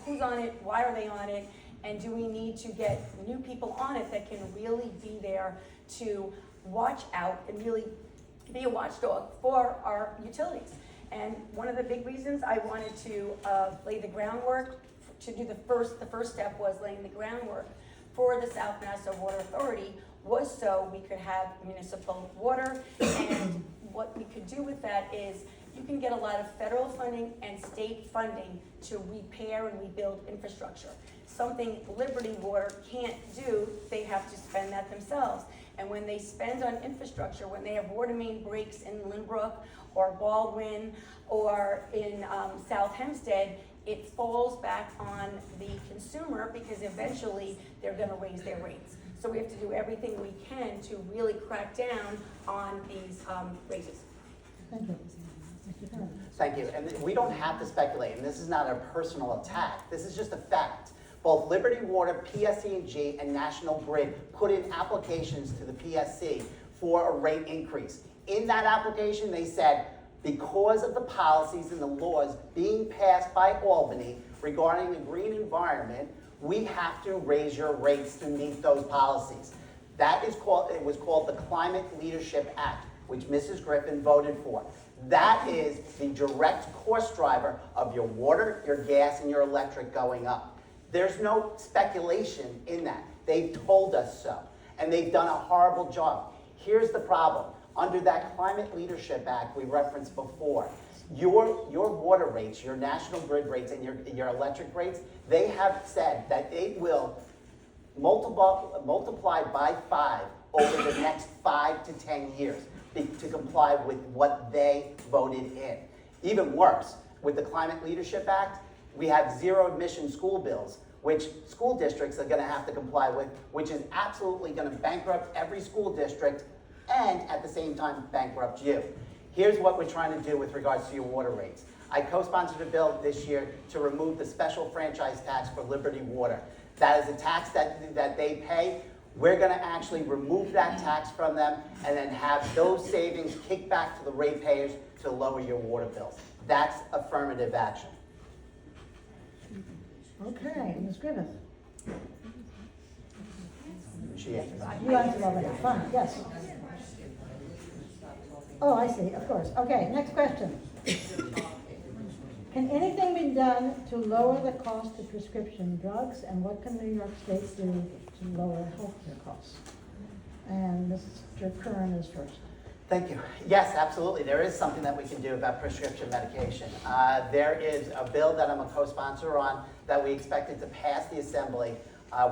Who's on it? Why are they on it? And do we need to get new people on it that can really be there to watch out and really be a watchdog for our utilities? And one of the big reasons I wanted to lay the groundwork to do the first step was laying the groundwork for the South Nassau Water Authority, was so we could have municipal water. And what we could do with that is, you can get a lot of federal funding and state funding to repair and rebuild infrastructure. Something Liberty Water can't do, they have to spend that themselves. And when they spend on infrastructure, when they have water main breaks in Lynbrook or Baldwin or in South Hempstead, it falls back on the consumer, because eventually they're gonna raise their rates. So we have to do everything we can to really crack down on these raises. Thank you. Mr. Curran. Thank you. And we don't have to speculate, and this is not a personal attack. This is just a fact. Both Liberty Water, PSE&G, and National Grid put in applications to the PSC for a rate increase. In that application, they said, because of the policies and the laws being passed by Albany regarding the green environment, we have to raise your rates to meet those policies. It was called the Climate Leadership Act, which Mrs. Griffin voted for. That is the direct cost driver of your water, your gas, and your electric going up. There's no speculation in that. They've told us so, and they've done a horrible job. Here's the problem. Under that Climate Leadership Act we referenced before, your water rates, your National Grid rates, and your electric rates, they have said that it will multiply by 5 over the next 5 to 10 years to comply with what they voted in. Even worse, with the Climate Leadership Act, we have zero emission school bills, which school districts are going to have to comply with, which is absolutely going to bankrupt every school district and at the same time bankrupt you. Here's what we're trying to do with regards to your water rates. I co-sponsored a bill this year to remove the special franchise tax for Liberty Water. That is a tax that they pay. We're gonna actually remove that tax from them and then have those savings kicked back to the ratepayers to lower your water bills. That's affirmative action. Okay, Ms. Griffith. She is. You answered already, fine, yes. Oh, I see, of course. Okay, next question. Can anything be done to lower the cost of prescription drugs, and what can New York State do to lower healthcare costs? And Mr. Curran is first. Thank you. Yes, absolutely. There is something that we can do about prescription medication. There is a bill that I'm a co-sponsor on that we expected to pass the Assembly.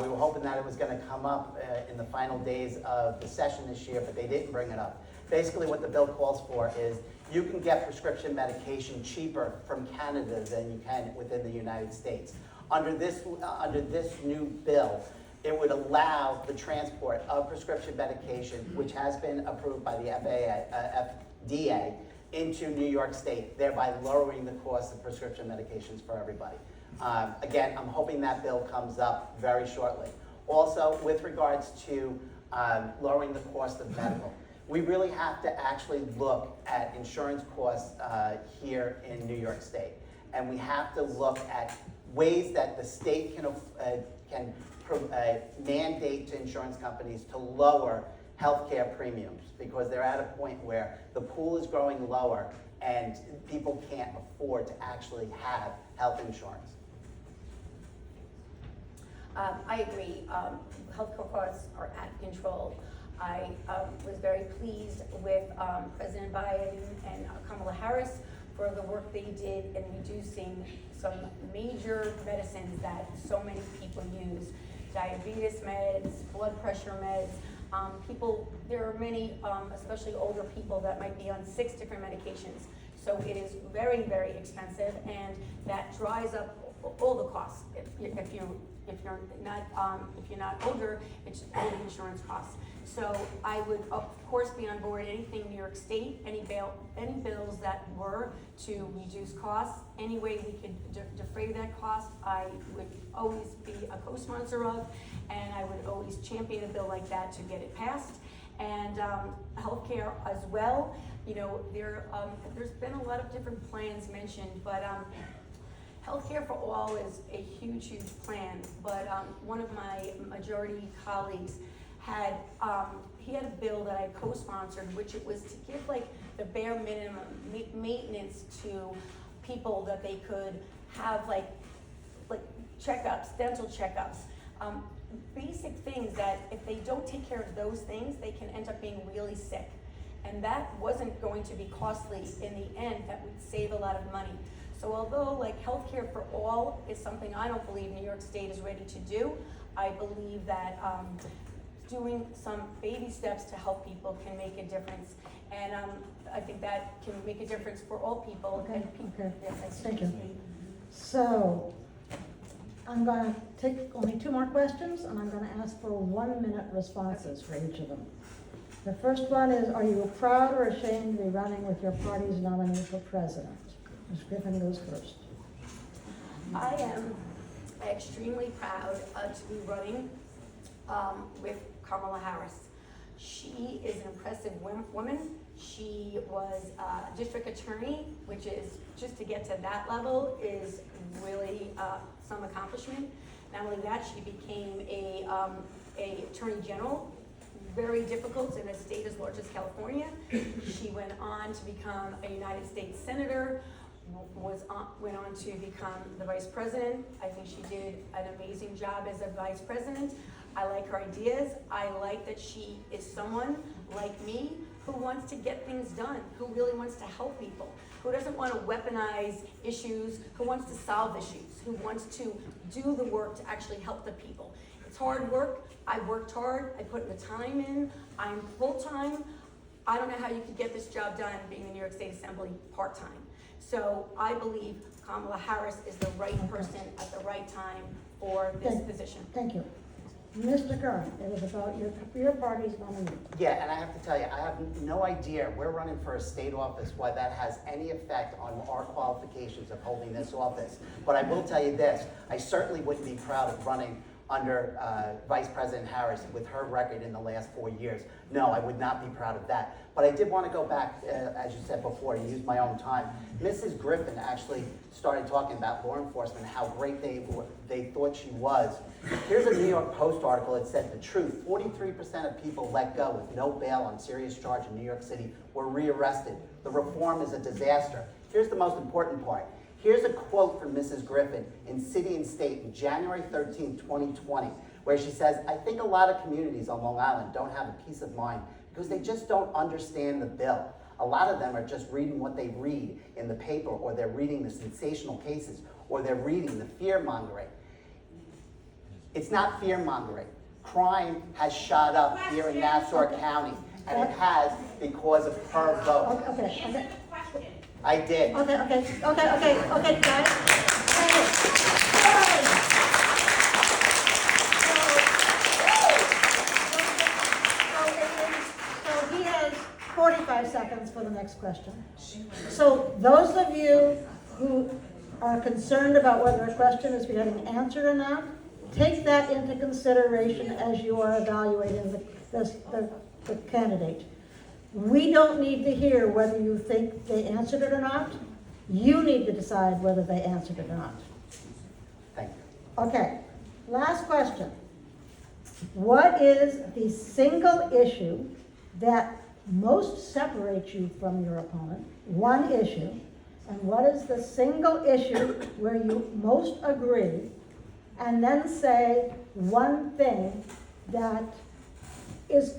We were hoping that it was going to come up in the final days of the session this year, but they didn't bring it up. Basically, what the bill calls for is you can get prescription medication cheaper from Canada than you can within the United States. Under this new bill, it would allow the transport of prescription medication, which has been approved by the FDA, into New York State, thereby lowering the cost of prescription medications for everybody. Again, I'm hoping that bill comes up very shortly. Also, with regards to lowering the cost of medical, we really have to actually look at insurance costs here in New York State. And we have to look at ways that the state can mandate to insurance companies to lower healthcare premiums, because they're at a point where the pool is growing lower and people can't afford to actually have health insurance. I agree. Healthcare costs are out of control. I was very pleased with President Biden and Kamala Harris for the work they did in reducing some major medicines that so many people use. Diabetes meds, blood pressure meds. There are many, especially older people, that might be on 6 different medications. So it is very, very expensive, and that dries up all the costs. If you're not older, it's all the insurance costs. So I would, of course, be on board anything New York State, any bills that were to reduce costs, any way we could defray that cost, I would always be a co-sponsor of, and I would always champion a bill like that to get it passed. And healthcare as well. You know, there's been a lot of different plans mentioned, but Healthcare for All is a huge, huge plan. But one of my majority colleagues had he had a bill that I co-sponsored, which it was to give like the bare minimum maintenance to people, that they could have like checkups, dental checkups, basic things that if they don't take care of those things, they can end up being really sick. And that wasn't going to be costly in the end. That would save a lot of money. So although like healthcare for all is something I don't believe New York State is ready to do, I believe that doing some baby steps to help people can make a difference. And I think that can make a difference for all people. Okay, And people, okay. yes, Thank you. So I'm going to take only 2 more questions, and I'm going to ask for 1-minute responses for each of them. The first one is, are you proud or ashamed to be running with your party's nominee for president? Ms. Griffin goes first. I am extremely proud to be running with Kamala Harris. She is an impressive woman. She was a district attorney, which is, just to get to that level is really some accomplishment. Not only that, she became a attorney general, very difficult in a state as large as California. She went on to become a United States Senator, went on to become the vice president. I think she did an amazing job as a vice president. I like her ideas. I like that she is someone like me who wants to get things done, who really wants to help people, who doesn't want to weaponize issues, who wants to solve issues, who wants to do the work to actually help the people. It's hard work. I worked hard. I put the time in. I'm full-time. I don't know how you could get this job done being in the New York State Assembly part-time. So I believe Kamala Harris is the right person at the right time for this position. Thank you. Mr. Curran, it is about your party's nominee. Yeah, and I have to tell you, I have no idea, we're running for a state office, why that has any effect on our qualifications of holding this office. But I will tell you this, I certainly wouldn't be proud of running under Vice President Harris with her record in the last 4 years. No, I would not be proud of that. But I did want to go back, as you said before, to use my own time. Mrs. Griffin actually started talking about law enforcement, how great they thought she was. Here's a New York Post article that said the truth. 43% of people let go with no bail on serious charge in New York City were rearrested. The reform is a disaster. Here's the most important part. Here's a quote from Mrs. Griffin in City and State in January 13, 2020, where she says, I think a lot of communities on Long Island don't have a peace of mind because they just don't understand the bill. A lot of them are just reading what they read in the paper, or they're reading the sensational cases, or they're reading the fear-mongering. It's not fear-mongering. Crime has shot up here in Nassau County, and it has because of her vote. Okay. I did. Okay, guys. So he has 45 seconds for the next question. So those of you who are concerned about whether a question is getting answered or not, take that into consideration as you are evaluating the candidate. We don't need to hear whether you think they answered it or not. You need to decide whether they answered it or not. Thank you. Okay, last question. What is the single issue that most separates you from your opponent? One issue. And what is the single issue where you most agree? And then say one thing that is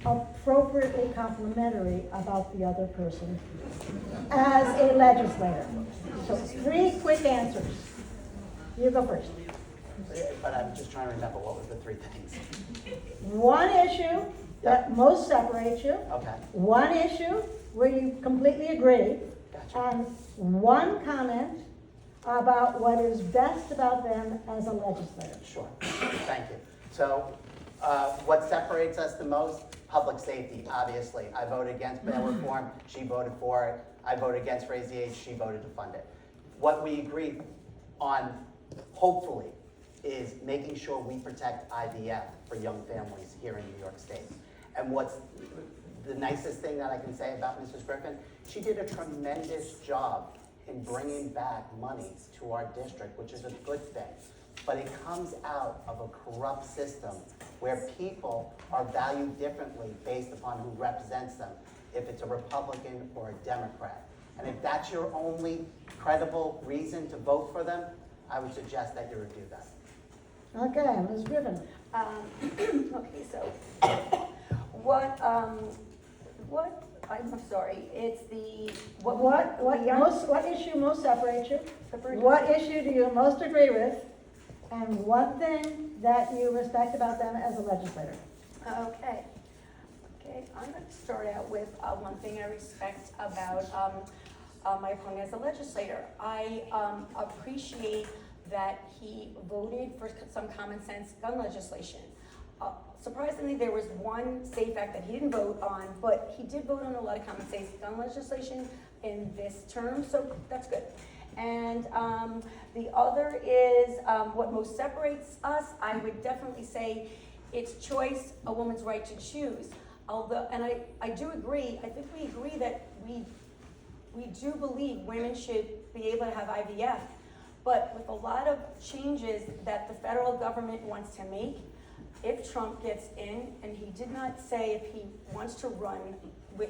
appropriately complimentary about the other person as a legislator. So 3 quick answers. You go first. But I'm just trying to remember, what was the 3 things? One issue that most separates you. Okay. One issue where you completely agree. Gotcha. And one comment about what is best about them as a legislator. Sure. Thank you. So, what separates us the most? Public safety, obviously. I voted against bail reform. She voted for it. I voted against raise the age. She voted to fund it. What we agree on, hopefully, is making sure we protect IVF for young families here in New York State. And what's the nicest thing that I can say about Mrs. Griffin? She did a tremendous job in bringing back monies to our district, which is a good thing. But it comes out of a corrupt system where people are valued differently based upon who represents them, if it's a Republican or a Democrat. And if that's your only credible reason to vote for them, I would suggest that you review that. Okay, Ms. Griffin. Okay, so I'm sorry, it's the, What issue most separates you? What issue do you most agree with? And one thing that you respect about them as a legislator. Okay, I'm going to start out with one thing I respect about my opponent as a legislator. I appreciate that he voted for some common sense gun legislation. Surprisingly, there was one SAFE Act that he didn't vote on, but he did vote on a lot of common sense gun legislation in this term, so that's good. And the other is what most separates us. I would definitely say it's choice, a woman's right to choose. Although, and I do agree, I think we agree that we do believe women should be able to have IVF, but with a lot of changes that the federal government wants to make, if Trump gets in, and he did not say if he wants to run,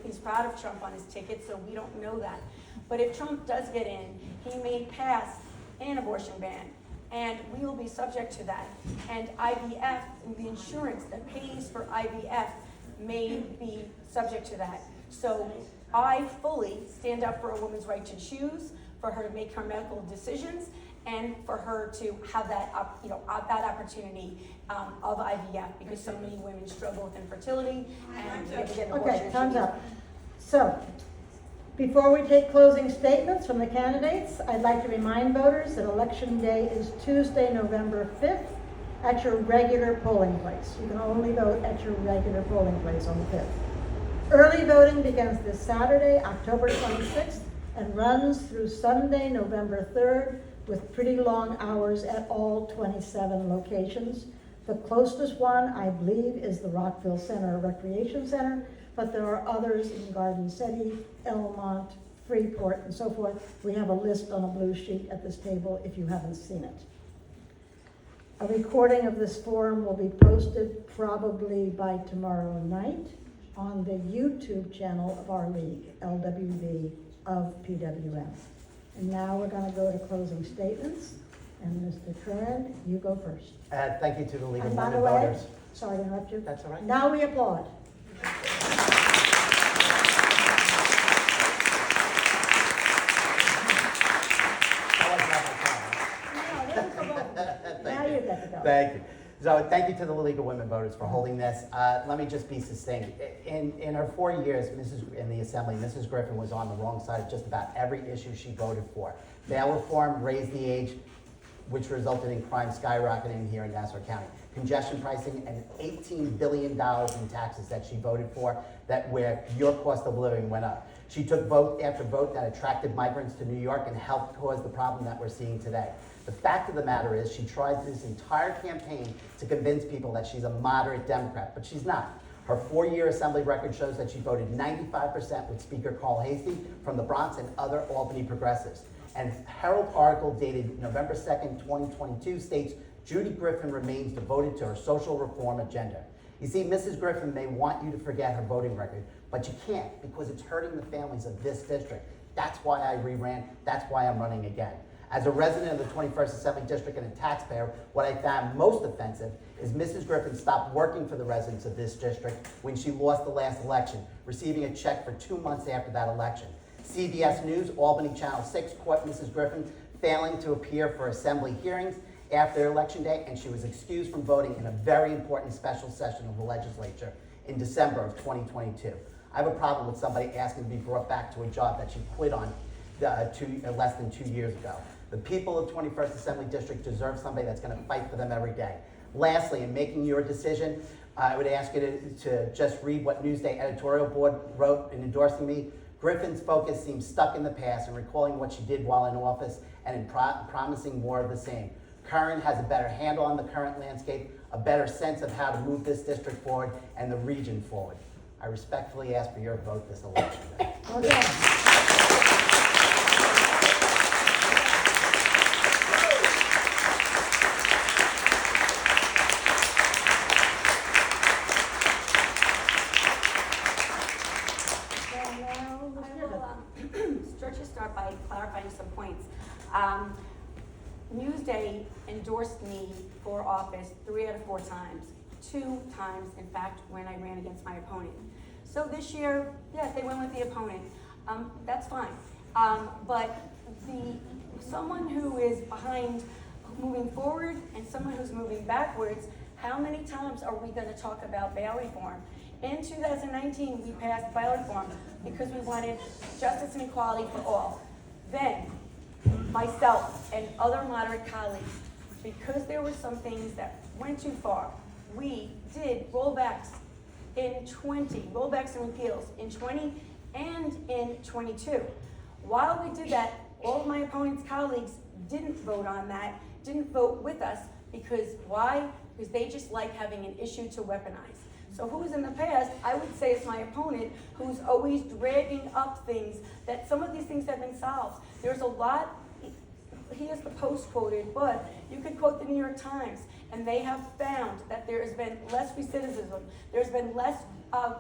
he's proud of Trump on his ticket, so we don't know that. But if Trump does get in, he may pass an abortion ban, and we will be subject to that. And IVF, and the insurance that pays for IVF may be subject to that. So I fully stand up for a woman's right to choose, for her to make her medical decisions, and for her to have that, that opportunity of IVF, because so many women struggle with infertility and they get an abortion. Okay, time's up. So, before we take closing statements from the candidates, I'd like to remind voters that Election Day is Tuesday, November 5th, at your regular polling place. You can only vote at your regular polling place on the 5th. Early voting begins this Saturday, October 26th, and runs through Sunday, November 3rd, with pretty long hours at all 27 locations. The closest one, I believe, is the Rockville Center Recreation Center, but there are others in Garden City, Elmont, Freeport, and so forth. We have a list on a blue sheet at this table if you haven't seen it. A recording of this forum will be posted probably by tomorrow night on the YouTube channel of our league, LWV of PWM. And now we're going to go to closing statements. And Mr. Curran, you go first. Thank you to the League of And by Women the way, Voters. sorry to interrupt you. That's all right. Now we applaud. Now you get to go. Thank you. So thank you to the League of Women Voters for holding this. Let me just be succinct. In her 4 years in the Assembly, Mrs. Griffin was on the wrong side of just about every issue she voted for. Bail reform raised the age, which resulted in crime skyrocketing here in Nassau County. Congestion pricing and $18 billion in taxes that she voted for, that where your cost of living went up. She took vote after vote that attracted migrants to New York and helped cause the problem that we're seeing today. The fact of the matter is she tried this entire campaign to convince people that she's a moderate Democrat, but she's not. Her 4-year Assembly record shows that she voted 95% with Speaker Carl Hastie from the Bronx and other Albany progressives. And Herald article dated November 2nd, 2022 states, Judy Griffin remains devoted to her social reform agenda. You see, Mrs. Griffin may want you to forget her voting record, but you can't because it's hurting the families of this district. That's why I re-ran, that's why I'm running again. As a resident of the 21st Assembly District and a taxpayer, what I found most offensive is Mrs. Griffin stopped working for the residents of this district when she lost the last election, receiving a check for 2 months after that election. CBS News, Albany Channel 6 caught Mrs. Griffin failing to appear for Assembly hearings after Election Day, and she was excused from voting in a very important special session of the legislature in December of 2022. I have a problem with somebody asking to be brought back to a job that she quit on less than 2 years ago. The people of 21st Assembly District deserve somebody that's going to fight for them every day. Lastly, in making your decision, I would ask you to just read what Newsday editorial board wrote in endorsing me. Griffin's focus seems stuck in the past and recalling what she did while in office and in promising more of the same. Curran has a better handle on the current landscape, a better sense of how to move this district forward and the region forward. I respectfully ask for your vote this election day. Okay. Start by clarifying some points. Newsday endorsed me for office 3 out of 4 times. 2 times, in fact, when I ran against my opponent. So this year, yeah, they went with the opponent. That's fine. But someone who is behind moving forward and someone who's moving backwards, how many times are we going to talk about bail reform? In 2019, we passed bail reform because we wanted justice and equality for all. Then, myself and other moderate colleagues, because there were some things that went too far, we did rollbacks rollbacks and repeals in 20 and in 22. While we did that, all of my opponent's colleagues didn't vote on that, didn't vote with us, because why? Because they just like having an issue to weaponize. So who's in the past, I would say it's my opponent who's always dragging up things that some of these things have been solved. There's a lot, he has the Post quoted, but you could quote the New York Times, and they have found that there has been less recidivism, there's been less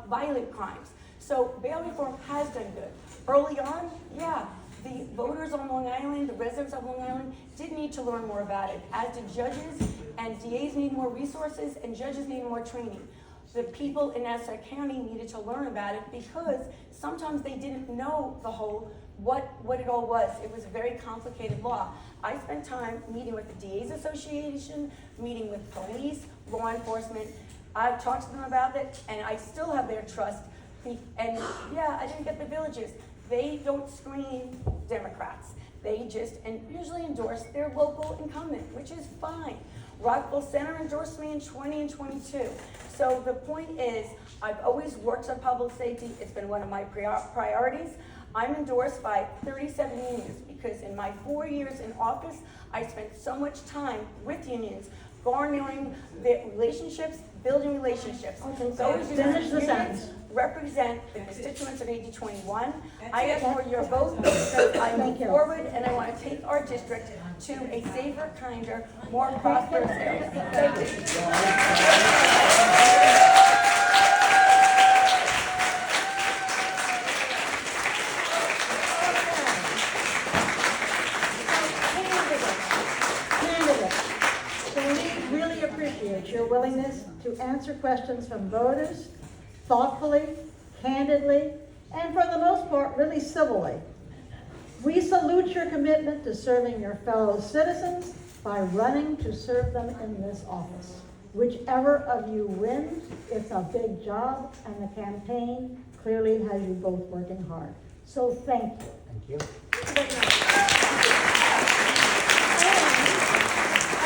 violent crimes. So bail reform has done good. Early on, yeah, the voters on Long Island, the residents of Long Island did need to learn more about it, as did judges, and DAs need more resources, and judges need more training. The people in Nassau County needed to learn about it because sometimes they didn't know the whole, what it all was. It was a very complicated law. I spent time meeting with the DA's Association, meeting with police, law enforcement. I've talked to them about it, and I still have their trust. And yeah, I didn't get the villages. They don't screen Democrats. They just usually endorse their local incumbent, which is fine. Rockville Center endorsed me in 20 and 22. So the point is, I've always worked on public safety. It's been one of my priorities. I'm endorsed by 37 unions because in my 4 years in office, I spent so much time with unions, garnering the relationships, building relationships. Okay, Those finish the unions sentence. represent the constituents of AG 21. I ask for your vote because I move Thank you. forward and I want to take our district to a safer, kinder, more prosperous area. Thank you. Candidates, so we really appreciate your willingness to answer questions from voters thoughtfully, candidly, and for the most part, really civilly. We salute your commitment to serving your fellow citizens by running to serve them in this office. Whichever of you wins, it's a big job, and the campaign clearly has you both working hard. So thank you. Thank you.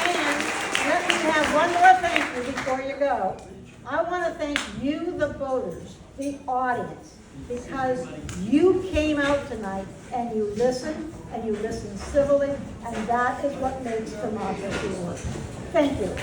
And let me have one more thank you before you go. I want to thank you, the voters, the audience, because you came out tonight and you listened civilly, and that is what makes democracy work. Thank you.